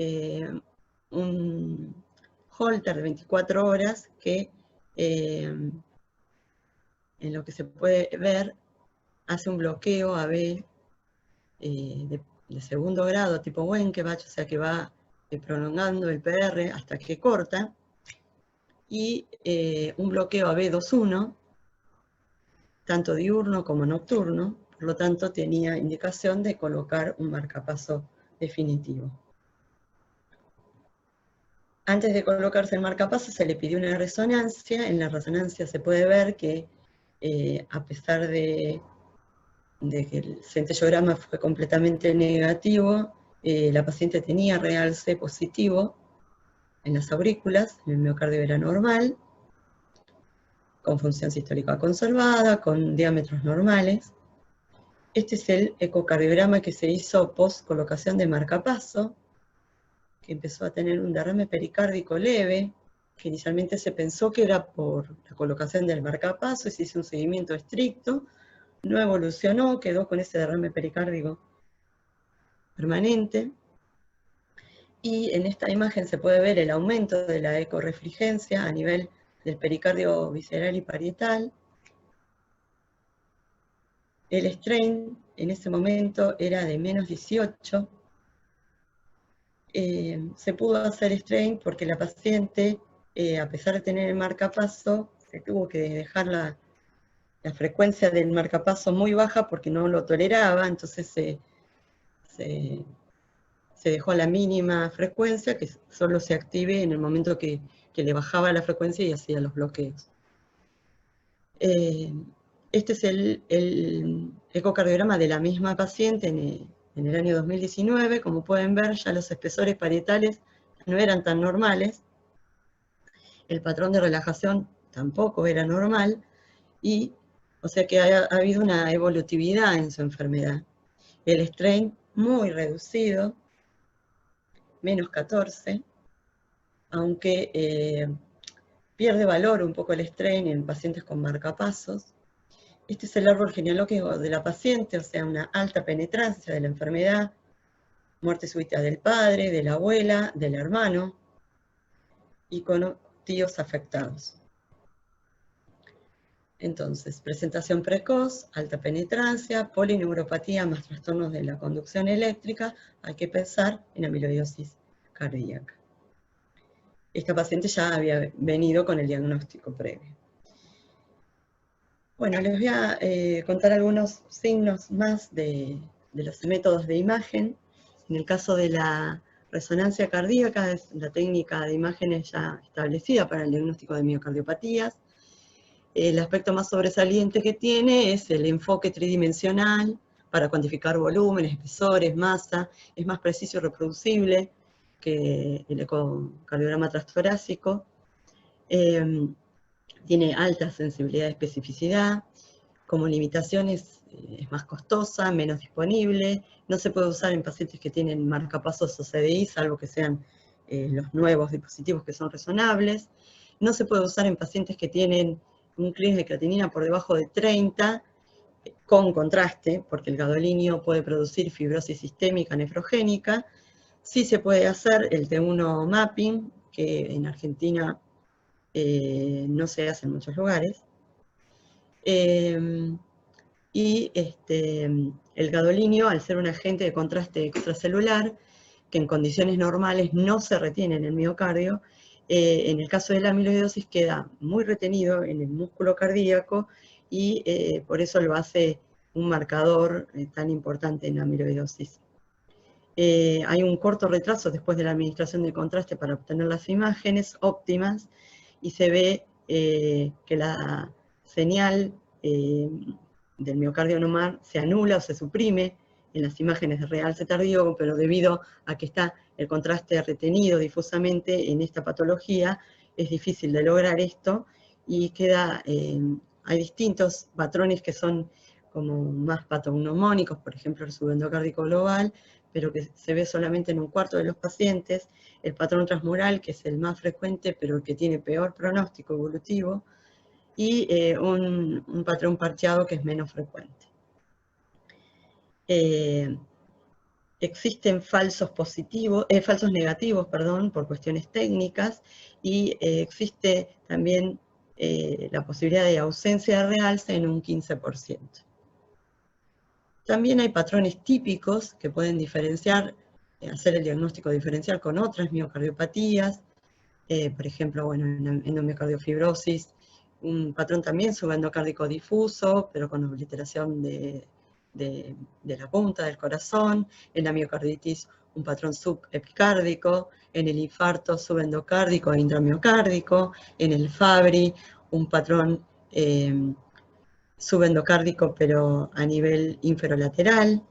Holter de 24 horas que, en lo que se puede ver, hace un bloqueo AB de segundo grado, tipo Wenckebach, o sea que va prolongando el PR hasta que corta, y un bloqueo AB2.1, tanto diurno como nocturno, por lo tanto tenía indicación de colocar un marcapaso definitivo. Antes de colocarse el marcapaso se le pidió una resonancia. En la resonancia se puede ver que a pesar de que el centellograma fue completamente negativo, la paciente tenía realce positivo en las aurículas, el miocardio era normal, con función sistólica conservada, con diámetros normales. Este es el ecocardiograma que se hizo post colocación de marcapaso, que empezó a tener un derrame pericárdico leve, que inicialmente se pensó que era por la colocación del marcapaso, y se hizo un seguimiento estricto, no evolucionó, quedó con ese derrame pericárdico permanente. Y en esta imagen se puede ver el aumento de la ecorefrigencia a nivel del pericardio visceral y parietal. El strain en ese momento era de menos 18. Se pudo hacer strain porque la paciente, a pesar de tener el marcapaso, se tuvo que dejar la frecuencia del marcapaso muy baja porque no lo toleraba, entonces se dejó a la mínima frecuencia, que solo se active en el momento que le bajaba la frecuencia y hacía los bloqueos. Este es el ecocardiograma de la misma paciente en el año 2019. Como pueden ver, ya los espesores parietales no eran tan normales, el patrón de relajación tampoco era normal, y o sea que ha habido una evolutividad en su enfermedad. El strain muy reducido, menos 14, aunque pierde valor un poco el strain en pacientes con marcapasos. Este es el árbol genealógico de la paciente, o sea, una alta penetrancia de la enfermedad, muerte súbita del padre, de la abuela, del hermano, y con tíos afectados. Entonces, presentación precoz, alta penetrancia, polineuropatía más trastornos de la conducción eléctrica, hay que pensar en amiloidosis cardíaca. Esta paciente ya había venido con el diagnóstico previo. Bueno, les voy a contar algunos signos más de los métodos de imagen. En el caso de la resonancia cardíaca, es la técnica de imágenes ya establecida para el diagnóstico de miocardiopatías. El aspecto más sobresaliente que tiene es el enfoque tridimensional para cuantificar volúmenes, espesores, masa. Es más preciso y reproducible que el ecocardiograma transtorácico. Tiene alta sensibilidad de especificidad. Como limitaciones es más costosa, menos disponible. No se puede usar en pacientes que tienen marcapasos o CDI, salvo que sean los nuevos dispositivos que son resonables. No se puede usar en pacientes que tienen un clínico de creatinina por debajo de 30, con contraste, porque el gadolinio puede producir fibrosis sistémica nefrogénica. Sí se puede hacer el T1 mapping, que en Argentina no se hace en muchos lugares. Y el gadolinio, al ser un agente de contraste extracelular, que en condiciones normales no se retiene en el miocardio, en el caso de la amiloidosis queda muy retenido en el músculo cardíaco y por eso lo hace un marcador tan importante en la amiloidosis. Hay un corto retraso después de la administración de contraste para obtener las imágenes óptimas y se ve que la señal del miocardio normal se anula o se suprime en las imágenes de realce tardío, pero debido a que está el contraste retenido difusamente en esta patología, es difícil de lograr esto y queda, hay distintos patrones que son como más patognomónicos, por ejemplo el subendocárdico global, pero que se ve solamente en un cuarto de los pacientes, el patrón transmural, que es el más frecuente, pero el que tiene peor pronóstico evolutivo, y un patrón parcheado que es menos frecuente. Existen falsos negativos, por cuestiones técnicas, y existe también la posibilidad de ausencia de realce en un 15%. También hay patrones típicos que pueden diferenciar, hacer el diagnóstico diferencial con otras miocardiopatías, por ejemplo, bueno, en endomiocardiofibriosis, un patrón también subendocárdico difuso, pero con obliteración de la punta del corazón, en la miocarditis un patrón subepicárdico, en el infarto subendocárdico e intramiocárdico, en el Fabry un patrón subendocárdico pero a nivel inferolateral.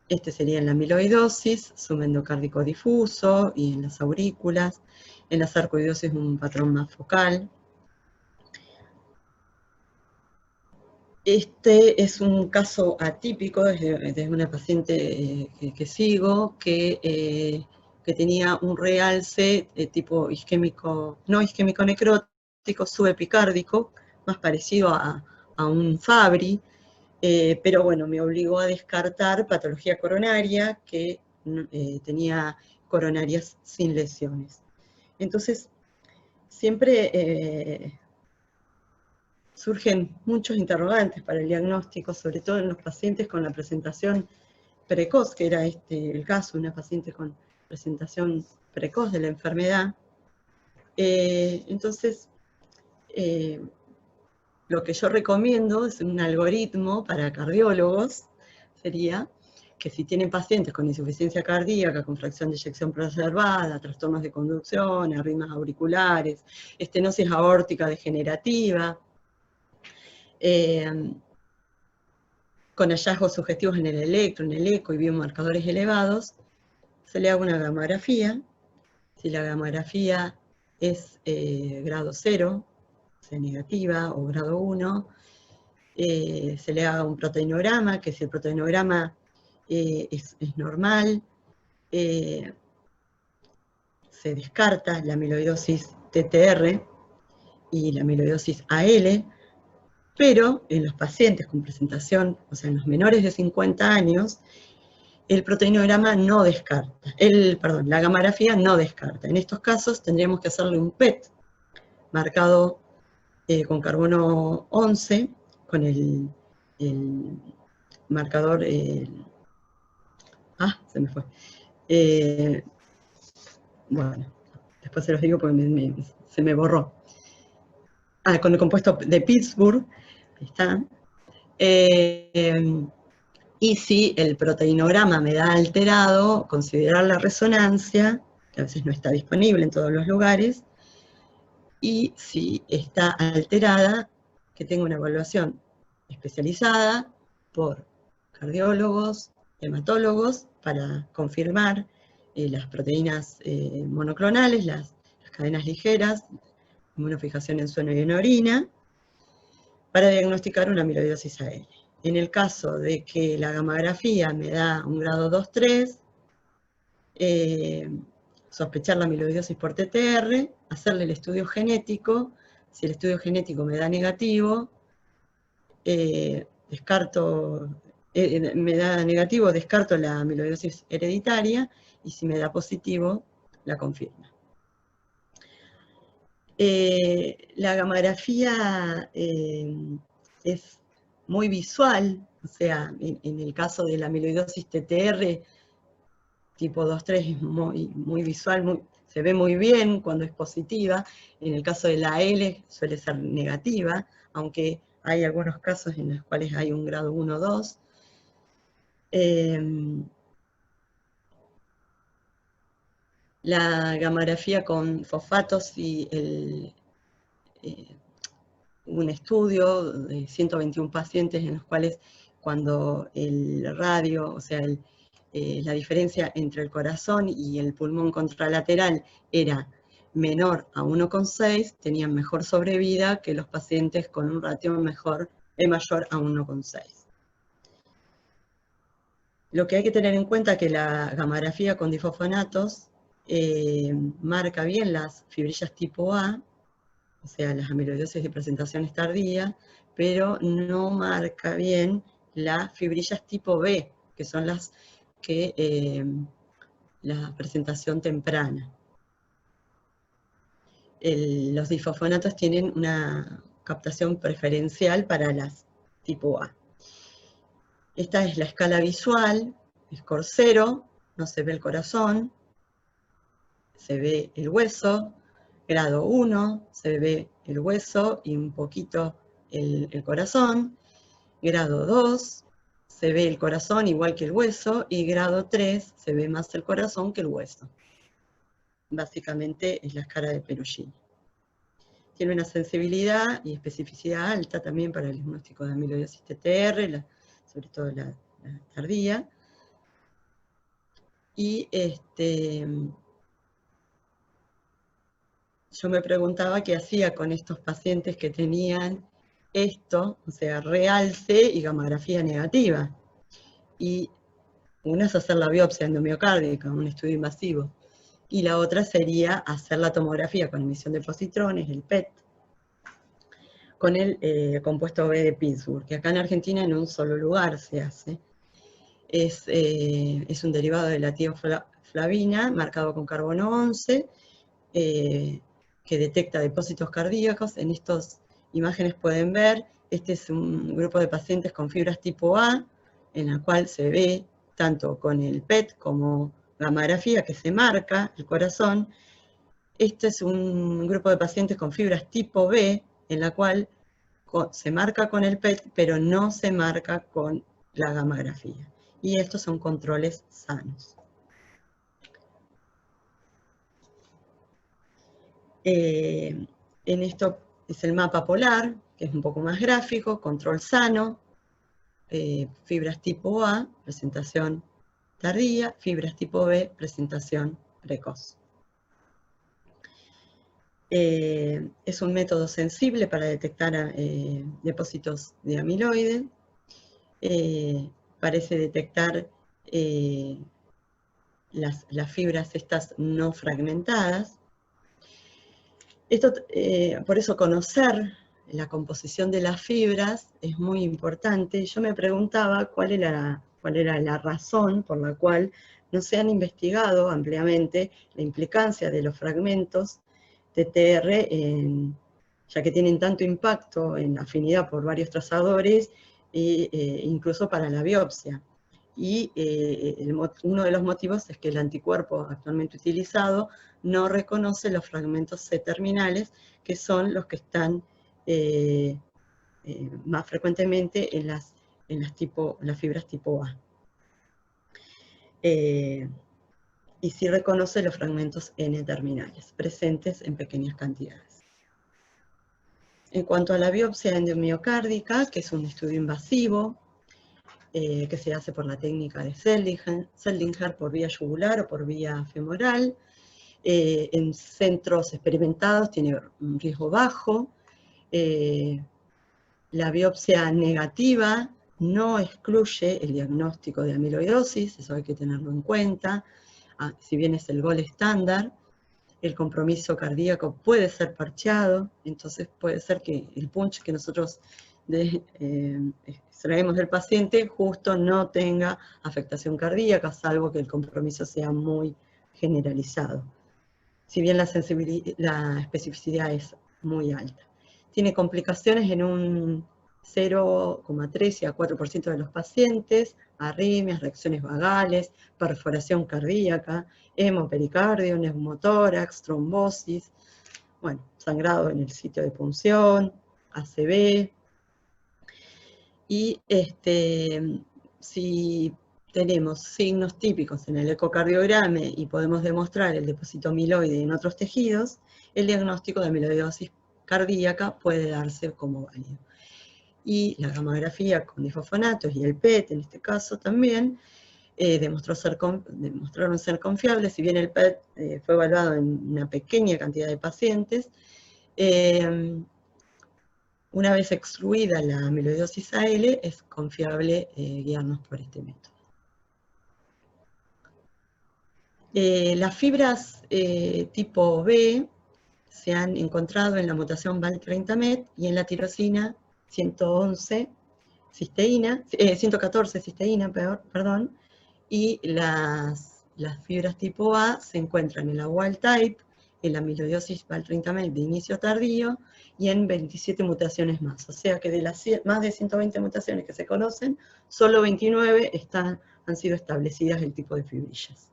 Este sería en la amiloidosis, subendocárdico difuso y en las aurículas. En la sarcoidosis un patrón más focal. Este es un caso atípico de una paciente que sigo que tenía un realce tipo isquémico, no isquémico necrótico, subepicárdico, más parecido a un Fabry, pero bueno, me obligó a descartar patología coronaria que tenía coronarias sin lesiones. Entonces, siempre surgen muchos interrogantes para el diagnóstico, sobre todo en los pacientes con la presentación precoz, que era el caso, una paciente con presentación precoz de la enfermedad. Entonces, lo que yo recomiendo es un algoritmo para cardiólogos, sería que si tienen pacientes con insuficiencia cardíaca, con fracción de eyección preservada, trastornos de conducción, arritmias auriculares, estenosis aórtica degenerativa, con hallazgos sugestivos en el electro, en el eco y biomarcadores elevados, se le haga una gamografía. Si la gamografía es grado 0, sea negativa, o grado 1, se le haga un proteinograma, que si el proteinograma es normal, se descarta la amiloidosis TTR y la amiloidosis AL, pero en los pacientes con presentación, o sea, en los menores de 50 años, el proteinograma no descarta, la gamografía no descarta. En estos casos tendríamos que hacerle un PET marcado con carbono 11, con el marcador, se me fue. Bueno, después se los digo porque se me borró. Con el compuesto de Pittsburgh, ahí está. Y si el proteinograma me da alterado, considerar la resonancia, que a veces no está disponible en todos los lugares, y si está alterada, que tenga una evaluación especializada por cardiólogos, hematólogos, para confirmar las proteínas monoclonales, las cadenas ligeras, inmunofijación en suero y en orina, para diagnosticar una amiloidosis AL. En el caso de que la gamografía me da un grado 2-3, sospechar la amiloidosis por TTR, hacerle el estudio genético. Si el estudio genético me da negativo, descarto la amiloidosis hereditaria, y si me da positivo, la confirma. La gamografía es muy visual, o sea, en el caso de la amiloidosis TTR tipo 2-3 es muy visual, se ve muy bien cuando es positiva. En el caso de la AL suele ser negativa, aunque hay algunos casos en los cuales hay un grado 1-2. La gamografía con fosfatos y un estudio de 121 pacientes en los cuales cuando el radio, o sea, la diferencia entre el corazón y el pulmón contralateral era menor a 1,6, tenían mejor sobrevida que los pacientes con un ratio mayor a 1,6. Lo que hay que tener en cuenta es que la gamografía con difosfonatos marca bien las fibrillas tipo A, o sea, las amiloidosis de presentaciones tardía, pero no marca bien las fibrillas tipo B, que son las que la presentación temprana. Los difosfonatos tienen una captación preferencial para las tipo A. Esta es la escala visual, score 0, no se ve el corazón, se ve el hueso. Grado 1, se ve el hueso y un poquito el corazón. Grado 2, se ve el corazón igual que el hueso, y grado 3, se ve más el corazón que el hueso. Básicamente es la escala de Perugini. Tiene una sensibilidad y especificidad alta también para el diagnóstico de amiloidosis TTR, sobre todo la tardía. Y yo me preguntaba qué hacía con estos pacientes que tenían esto, o sea, realce y gamografía negativa. Y una es hacer la biopsia endomiocárdica, un estudio invasivo, y la otra sería hacer la tomografía con emisión de positrones, el PET, con el compuesto B de Pittsburgh, que acá en Argentina en un solo lugar se hace. Es un derivado de la tioflavina, marcado con carbono 11, que detecta depósitos cardíacos. En estas imágenes pueden ver, este es un grupo de pacientes con fibras tipo A, en la cual se ve tanto con el PET como gamografía que se marca el corazón. Este es un grupo de pacientes con fibras tipo B, en la cual se marca con el PET, pero no se marca con la gamografía. Y estos son controles sanos. En esto es el mapa polar, que es un poco más gráfico, control sano, fibras tipo A, presentación tardía, fibras tipo B, presentación precoz. Es un método sensible para detectar depósitos de amiloide. Parece detectar las fibras estas no fragmentadas. Por eso conocer la composición de las fibras es muy importante. Yo me preguntaba cuál era cuál era la razón por la cual no se han investigado ampliamente la implicancia de los fragmentos TTR, ya que tienen tanto impacto en afinidad por varios trazadores, incluso para la biopsia. Y uno de los motivos es que el anticuerpo actualmente utilizado no reconoce los fragmentos C-terminales, que son los que están más frecuentemente en las fibras tipo A. Y sí reconoce los fragmentos N-terminales, presentes en pequeñas cantidades. En cuanto a la biopsia endomiocárdica, que es un estudio invasivo, que se hace por la técnica de Seldinger por vía yugular o por vía femoral, en centros experimentados tiene un riesgo bajo. La biopsia negativa no excluye el diagnóstico de amiloidosis, eso hay que tenerlo en cuenta. Si bien es el gold estándar, el compromiso cardíaco puede ser parcheado, entonces puede ser que el punch que nosotros extraemos del paciente justo no tenga afectación cardíaca, salvo que el compromiso sea muy generalizado. Si bien la especificidad es muy alta. Tiene complicaciones en un 0,3 a 4% de los pacientes, arritmias, reacciones vagales, perforación cardíaca, hemopericardio, neumotórax, trombosis, bueno, sangrado en el sitio de punción, ACV. Y si tenemos signos típicos en el ecocardiograma y podemos demostrar el depósito amiloide en otros tejidos, el diagnóstico de amiloidosis cardíaca puede darse como válido. Y la gamografía con difosfonatos y el PET, en este caso también, demostraron ser confiables. Si bien el PET fue evaluado en una pequeña cantidad de pacientes, una vez excluida la amiloidosis AL, es confiable guiarnos por este método. Las fibras tipo B se han encontrado en la mutación Val30Met y en la tirosina 114 cisteína, perdón, y las fibras tipo A se encuentran en la wild type, en la amiloidosis Val30Met de inicio tardío, y en 27 mutaciones más. O sea que de las más de 120 mutaciones que se conocen, solo 29 han sido establecidas el tipo de fibrillas.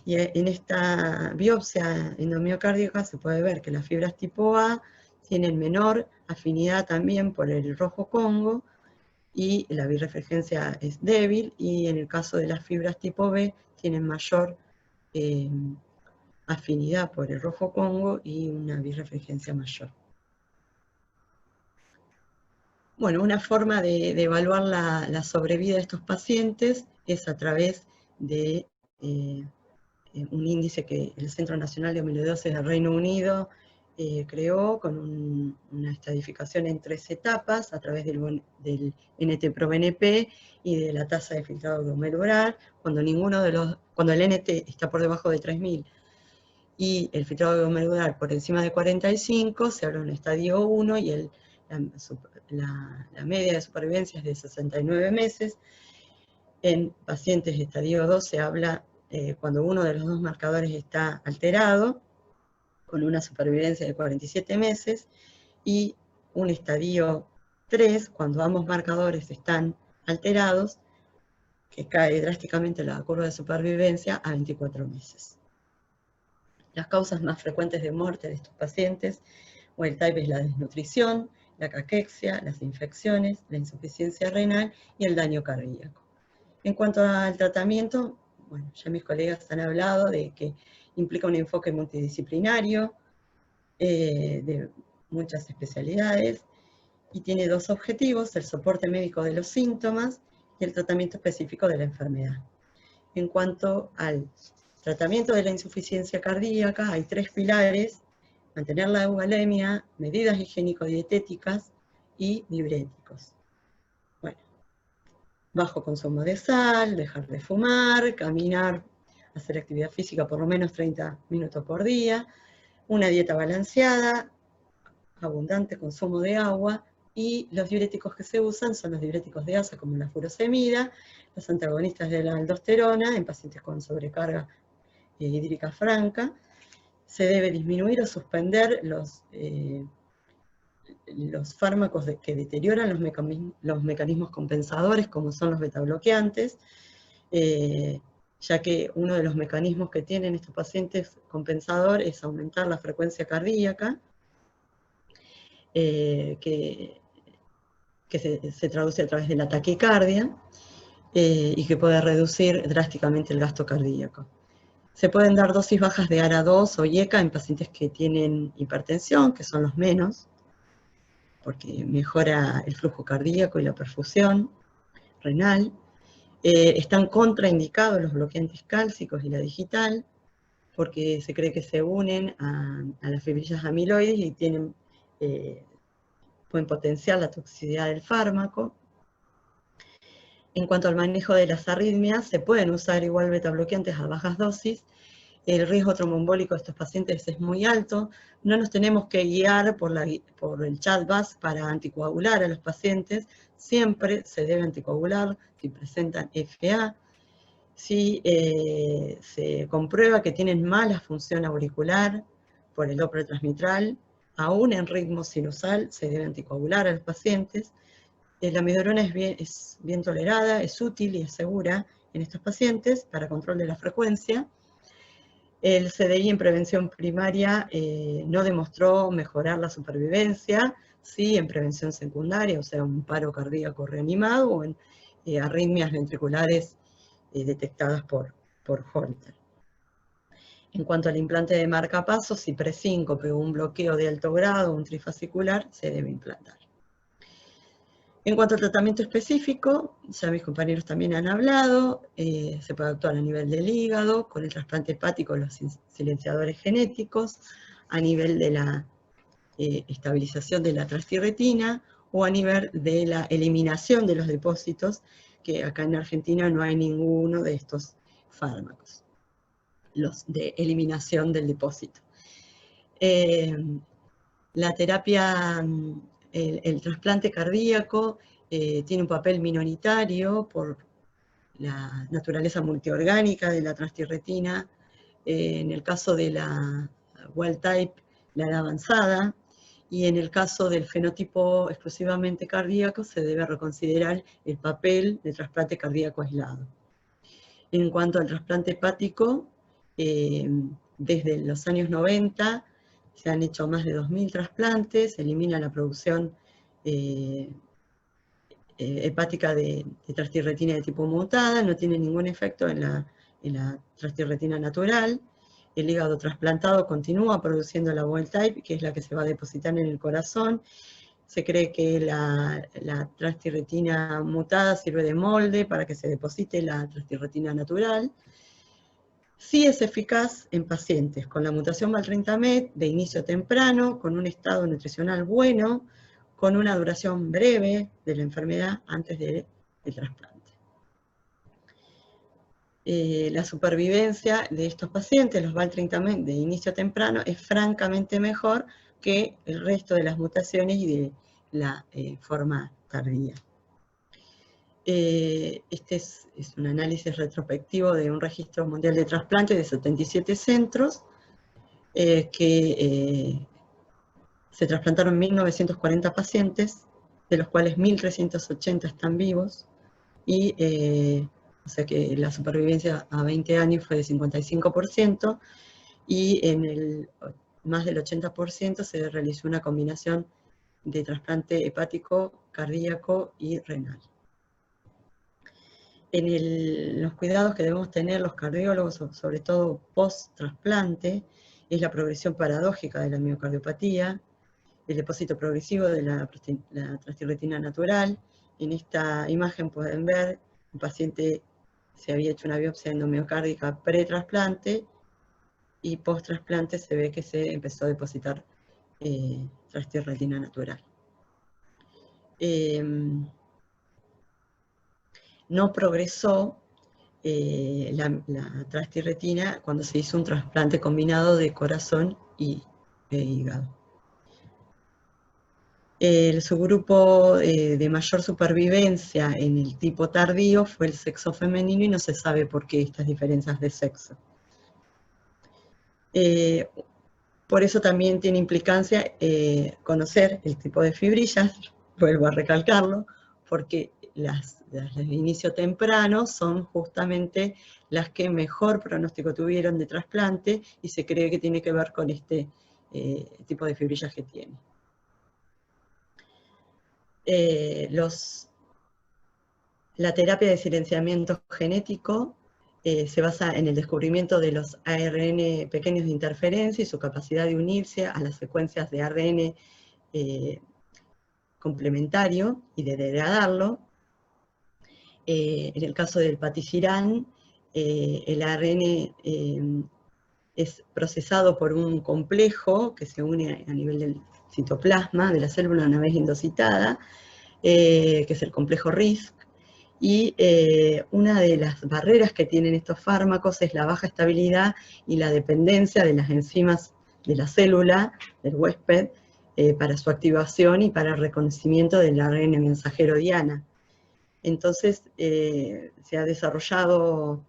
Y en esta biopsia endomiocárdica se puede ver que las fibras tipo A tienen menor afinidad también por el rojo Congo, y la birrefringencia es débil, y en el caso de las fibras tipo B tienen mayor afinidad por el rojo Congo y una birrefringencia mayor. Bueno, una forma de evaluar la sobrevida de estos pacientes es a través de un índice que el Centro Nacional de Amiloidosis del Reino Unido creó con una estadificación en 3 etapas a través del NT-proBNP y de la tasa de filtrado glomerular. Cuando el NT está por debajo de 3000 y el filtrado glomerular por encima de 45, se habla de un estadio 1 y la media de supervivencia es de 69 meses. En pacientes de estadio 2 se habla cuando uno de los dos marcadores está alterado, con una supervivencia de 47 meses, y un estadio 3, cuando ambos marcadores están alterados, que cae drásticamente la curva de supervivencia a 24 meses. Las causas más frecuentes de muerte de estos pacientes, wild type, es la desnutrición, la caquexia, las infecciones, la insuficiencia renal y el daño cardíaco. En cuanto al tratamiento, bueno, ya mis colegas han hablado de que implica un enfoque multidisciplinario, de muchas especialidades, y tiene 2 objetivos: el soporte médico de los síntomas y el tratamiento específico de la enfermedad. En cuanto al tratamiento de la insuficiencia cardíaca, hay 3 pilares: mantener la eugalemia, medidas higiénico-dietéticas y diuréticos. Bueno, bajo consumo de sal, dejar de fumar, caminar, hacer actividad física por lo menos 30 minutos por día, una dieta balanceada, abundante consumo de agua y los diuréticos que se usan son los diuréticos de asa, como la furosemida, los antagonistas de la aldosterona en pacientes con sobrecarga hídrica franca. Se debe disminuir o suspender los fármacos que deterioran los mecanismos compensadores, como son los betabloqueantes, ya que uno de los mecanismos que tienen estos pacientes compensador es aumentar la frecuencia cardíaca, que se traduce a través de la taquicardia, y que puede reducir drásticamente el gasto cardíaco. Se pueden dar dosis bajas de ARA2 o IECA en pacientes que tienen hipertensión, que son los menos, porque mejora el flujo cardíaco y la perfusión renal. Están contraindicados los bloqueantes cálcicos y la digital, porque se cree que se unen a las fibrillas amiloides y pueden potenciar la toxicidad del fármaco. En cuanto al manejo de las arritmias, se pueden usar igual betabloqueantes a bajas dosis. El riesgo tromboembólico de estos pacientes es muy alto. No nos tenemos que guiar por el CHA2DS para anticoagular a los pacientes. Siempre se debe anticoagular si presentan FA. Si se comprueba que tienen mala función auricular por el Doppler transmitral, aún en ritmo sinusal se debe anticoagular a los pacientes. La amiodarona es bien tolerada, es útil y es segura en estos pacientes para control de la frecuencia. El CDI en prevención primaria no demostró mejorar la supervivencia, sí en prevención secundaria, o sea, un paro cardíaco reanimado o en arritmias ventriculares detectadas por Holter. En cuanto al implante de marcapasos, si presíncope o un bloqueo de alto grado, un trifascicular, se debe implantar. En cuanto al tratamiento específico, ya mis compañeros también han hablado, se puede actuar a nivel del hígado, con el trasplante hepático, los silenciadores genéticos, a nivel de la estabilización de la transtirretina, o a nivel de la eliminación de los depósitos, que acá en Argentina no hay ninguno de estos fármacos, los de eliminación del depósito. La terapia, el trasplante cardíaco tiene un papel minoritario por la naturaleza multiorgánica de la transtirretina. En el caso de la wild type, la edad avanzada, y en el caso del fenotipo exclusivamente cardíaco se debe reconsiderar el papel del trasplante cardíaco aislado. En cuanto al trasplante hepático, desde los años 90 se han hecho más de 2000 trasplantes, se elimina la producción hepática de transtirretina de tipo mutada, no tiene ningún efecto en la transtirretina natural. El hígado trasplantado continúa produciendo la wild type, que es la que se va a depositar en el corazón. Se cree que la transtirretina mutada sirve de molde para que se deposite la transtirretina natural. Sí es eficaz en pacientes con la mutación Val30MET de inicio temprano, con un estado nutricional bueno, con una duración breve de la enfermedad antes del trasplante. La supervivencia de estos pacientes, los Val30MET de inicio temprano, es francamente mejor que el resto de las mutaciones y de la forma tardía. Este es un análisis retrospectivo de un registro mundial de trasplantes de 77 centros, que se trasplantaron 1940 pacientes, de los cuales 1380 están vivos, y o sea que la supervivencia a 20 años fue de 55%, y en más del 80% se realizó una combinación de trasplante hepático, cardíaco y renal. Los cuidados que debemos tener los cardiólogos, sobre todo post-trasplante, es la progresión paradójica de la miocardiopatía, el depósito progresivo de la transtirretina natural. En esta imagen pueden ver, un paciente se había hecho una biopsia endomiocárdica pre-trasplante, y post-trasplante se ve que se empezó a depositar transtirretina natural. No progresó la transtirretina cuando se hizo un trasplante combinado de corazón e hígado. El subgrupo de mayor supervivencia en el tipo tardío fue el sexo femenino y no se sabe por qué estas diferencias de sexo. Por eso también tiene implicancia conocer el tipo de fibrillas, vuelvo a recalcarlo, porque las de inicio temprano son justamente las que mejor pronóstico tuvieron de trasplante y se cree que tiene que ver con este tipo de fibrillas que tiene. La terapia de silenciamiento genético se basa en el descubrimiento de los ARN pequeños de interferencia y su capacidad de unirse a las secuencias de ARN complementario y de degradarlo. En el caso del paticirán, el ARN es procesado por un complejo que se une a nivel del citoplasma de la célula una vez endocitada, que es el complejo RISC, y una de las barreras que tienen estos fármacos es la baja estabilidad y la dependencia de las enzimas de la célula, del huésped, para su activación y para el reconocimiento del ARN mensajero diana. Entonces, se ha desarrollado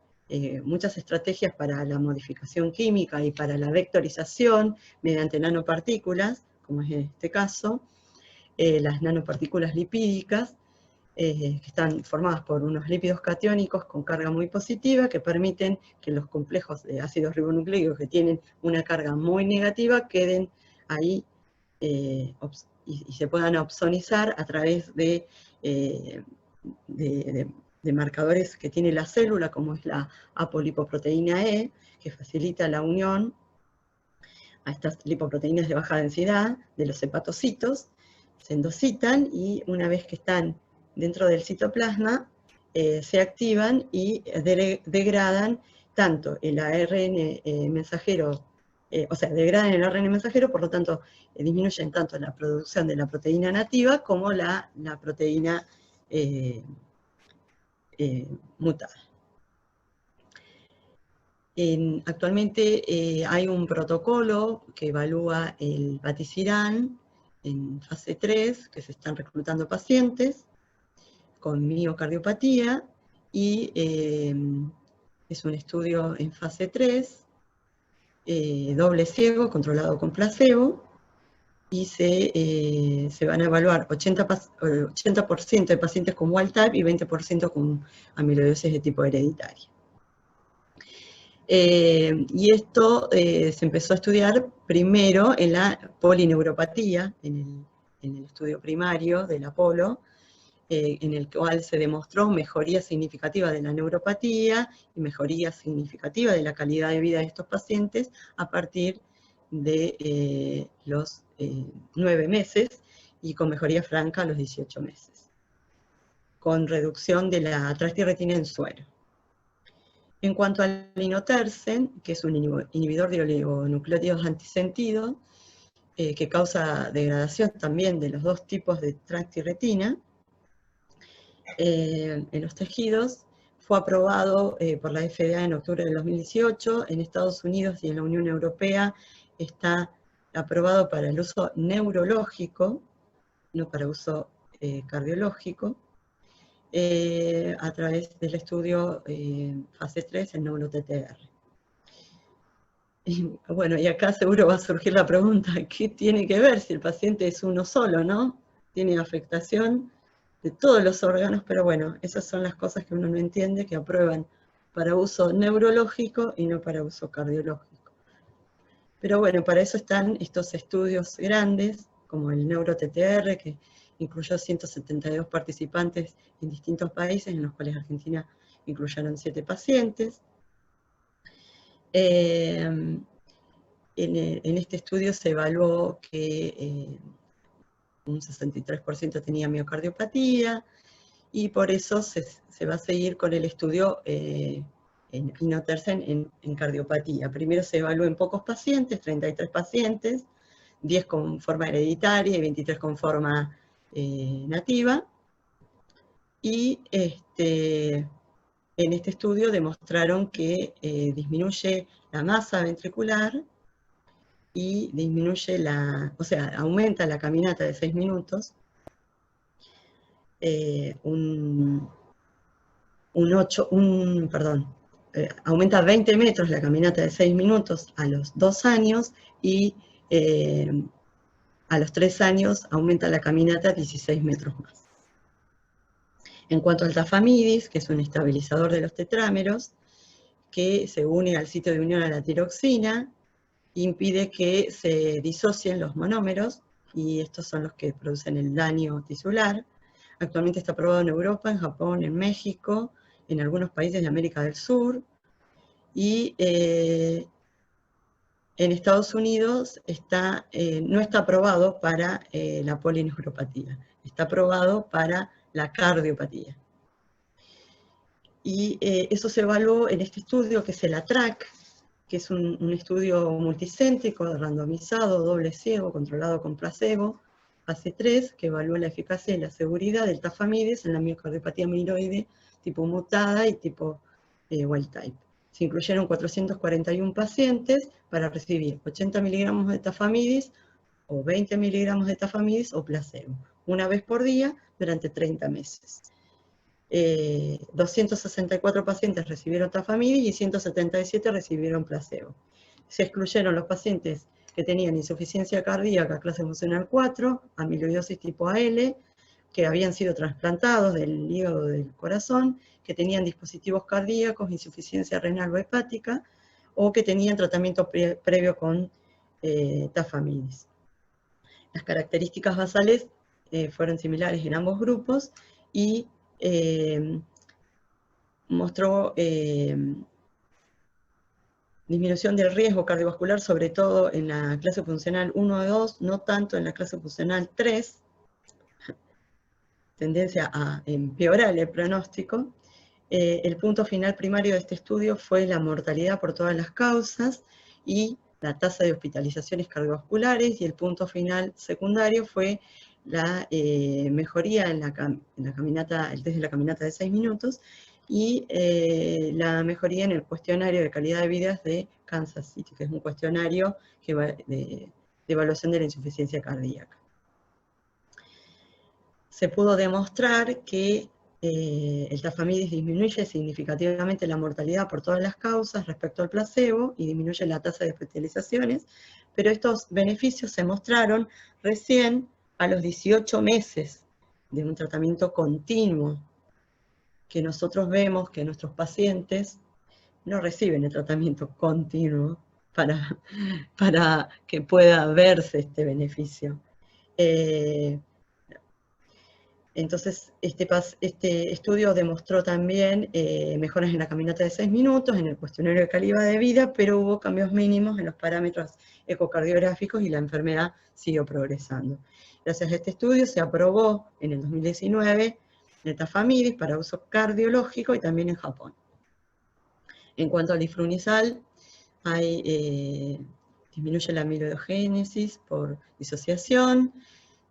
muchas estrategias para la modificación química y para la vectorización mediante nanopartículas, como es en este caso, las nanopartículas lipídicas, que están formadas por unos lípidos catiónicos con carga muy positiva, que permiten que los complejos de ácidos ribonucleicos que tienen una carga muy negativa queden ahí y se puedan opsonizar a través de marcadores que tiene la célula, como es la apolipoproteína E, que facilita la unión a estas lipoproteínas de baja densidad de los hepatocitos, se endocitan y una vez que están dentro del citoplasma, se activan y degradan tanto el ARN mensajero, o sea, degradan el ARN mensajero, por lo tanto, disminuyen tanto la producción de la proteína nativa como la proteína mutada. Actualmente hay un protocolo que evalúa el paticirán en fase 3, que se están reclutando pacientes con miocardiopatía, y es un estudio en fase 3, doble ciego, controlado con placebo, y se van a evaluar 80% de pacientes con wild type y 20% con amiloidosis de tipo hereditario. Y esto se empezó a estudiar primero en la polineuropatía, en el estudio primario del Apolo, en el cual se demostró mejoría significativa de la neuropatía y mejoría significativa de la calidad de vida de estos pacientes a partir de los 9 meses y con mejoría franca a los 18 meses, con reducción de la trastiraretina en suero. En cuanto al inotersen, que es un inhibidor de oligonucleótidos antisentido, que causa degradación también de los dos tipos de trastiraretina en los tejidos, fue aprobado por la FDA en octubre del 2018, en Estados Unidos y en la Unión Europea está aprobado para el uso neurológico, no para uso cardiológico, a través del estudio fase 3 en NeuroTTR. Bueno, y acá seguro va a surgir la pregunta, ¿qué tiene que ver si el paciente es uno solo, no? Tiene afectación de todos los órganos, pero bueno, esas son las cosas que uno no entiende, que aprueban para uso neurológico y no para uso cardiológico. Pero bueno, para eso están estos estudios grandes, como el NeuroTTR, que incluyó 172 participantes en distintos países, en los cuales Argentina incluyeron 7 pacientes. En este estudio se evaluó que un 63% tenía miocardiopatía, y por eso se va a seguir con el estudio en inotersen en cardiopatía. Primero se evaluó en pocos pacientes, 33 pacientes, 10 con forma hereditaria y 23 con forma nativa, y en este estudio demostraron que disminuye la masa ventricular y disminuye o sea, aumenta la caminata de 6 minutos, aumenta 20 metros la caminata de 6 minutos a los 2 años y a los 3 años aumenta la caminata 16 metros más. En cuanto al tafamidis, que es un estabilizador de los tetrámeros, que se une al sitio de unión a la tiroxina, impide que se disocien los monómeros, y estos son los que producen el daño tisular. Actualmente está aprobado en Europa, en Japón, en México, en algunos países de América del Sur, y en Estados Unidos no está aprobado para la polineuropatía, está aprobado para la cardiopatía. Y eso se evaluó en este estudio, que es el ATTRACK, que es un estudio multicéntrico, randomizado, doble ciego, controlado con placebo, fase 3, que evalúa la eficacia y la seguridad del tafamidis en la miocardiopatía amiloide tipo mutada y tipo wild type. Se incluyeron 441 pacientes para recibir 80 miligramos de tafamidis o 20 miligramos de tafamidis o placebo, una vez por día durante 30 meses. 264 pacientes recibieron tafamidis y 177 recibieron placebo. Se excluyeron los pacientes que tenían insuficiencia cardíaca clase funcional 4, amiloidosis tipo AL, que habían sido trasplantados del hígado del corazón, que tenían dispositivos cardíacos, insuficiencia renal o hepática, o que tenían tratamiento previo con tafamidis. Las características basales fueron similares en ambos grupos y mostró disminución del riesgo cardiovascular, sobre todo en la clase funcional 1 o 2, no tanto en la clase funcional 3, tendencia a empeorar el pronóstico. El punto final primario de este estudio fue la mortalidad por todas las causas y la tasa de hospitalizaciones cardiovasculares, y el punto final secundario fue la mejoría en la caminata, el test de la caminata de 6 minutos, y la mejoría en el cuestionario de calidad de vida de Kansas City, que es un cuestionario de evaluación de la insuficiencia cardíaca. Se pudo demostrar que el tafamidis disminuye significativamente la mortalidad por todas las causas respecto al placebo y disminuye la tasa de hospitalizaciones, pero estos beneficios se mostraron recién a los 18 meses de un tratamiento continuo, que nosotros vemos que nuestros pacientes no reciben el tratamiento continuo para que pueda verse este beneficio. Entonces, este estudio demostró también mejoras en la caminata de 6 minutos, en el cuestionario de calidad de vida, pero hubo cambios mínimos en los parámetros ecocardiográficos y la enfermedad siguió progresando. Gracias a este estudio se aprobó en el 2019 el tafamidis para uso cardiológico y también en Japón. En cuanto al diflunisal, disminuye la amiloidogénesis por disociación.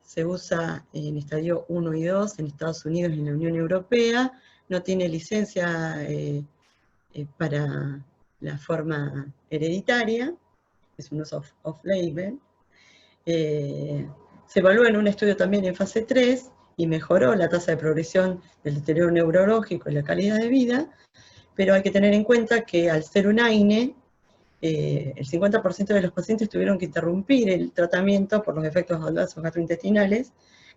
Se usa en estadio 1 y 2 en Estados Unidos y en la Unión Europea. No tiene licencia para la forma hereditaria, es un uso off-label. Se evaluó en un estudio también en fase 3 y mejoró la tasa de progresión del deterioro neurológico y la calidad de vida, pero hay que tener en cuenta que al ser un AINE, el 50% de los pacientes tuvieron que interrumpir el tratamiento por los efectos adversos gastrointestinales,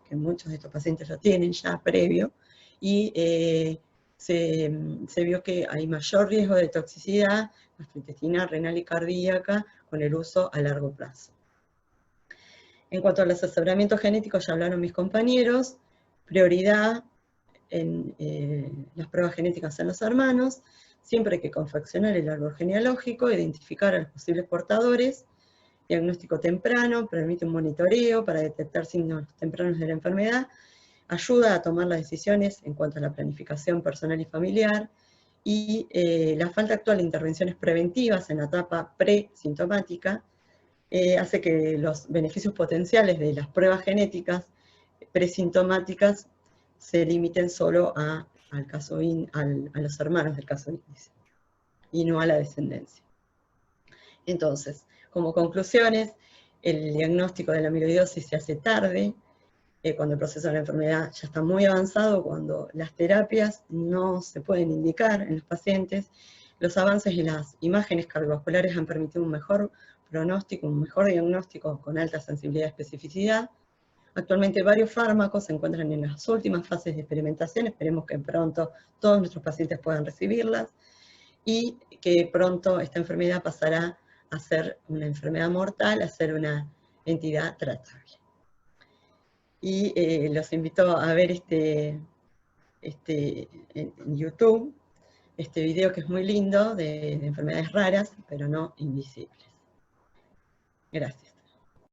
que muchos de estos pacientes lo tienen ya previo, y se vio que hay mayor riesgo de toxicidad gastrointestinal, renal y cardíaca con el uso a largo plazo. En cuanto a los asesoramientos genéticos, ya hablaron mis compañeros, prioridad en las pruebas genéticas en los hermanos. Siempre hay que confeccionar el árbol genealógico, identificar a los posibles portadores, diagnóstico temprano, permite un monitoreo para detectar signos tempranos de la enfermedad, ayuda a tomar las decisiones en cuanto a la planificación personal y familiar, y la falta actual de intervenciones preventivas en la etapa presintomática hace que los beneficios potenciales de las pruebas genéticas presintomáticas se limiten solo a los hermanos del caso índice, y no a la descendencia. Entonces, como conclusiones, el diagnóstico de la amiloidosis se hace tarde, cuando el proceso de la enfermedad ya está muy avanzado, cuando las terapias no se pueden indicar en los pacientes. Los avances en las imágenes cardiovasculares han permitido un mejor pronóstico, un mejor diagnóstico con alta sensibilidad y especificidad. Actualmente varios fármacos se encuentran en las últimas fases de experimentación, esperemos que pronto todos nuestros pacientes puedan recibirlas, y que pronto esta enfermedad pasará a ser una enfermedad mortal, a ser una entidad tratable. Y los invito a ver en YouTube este video que es muy lindo de enfermedades raras, pero no invisibles. Gracias.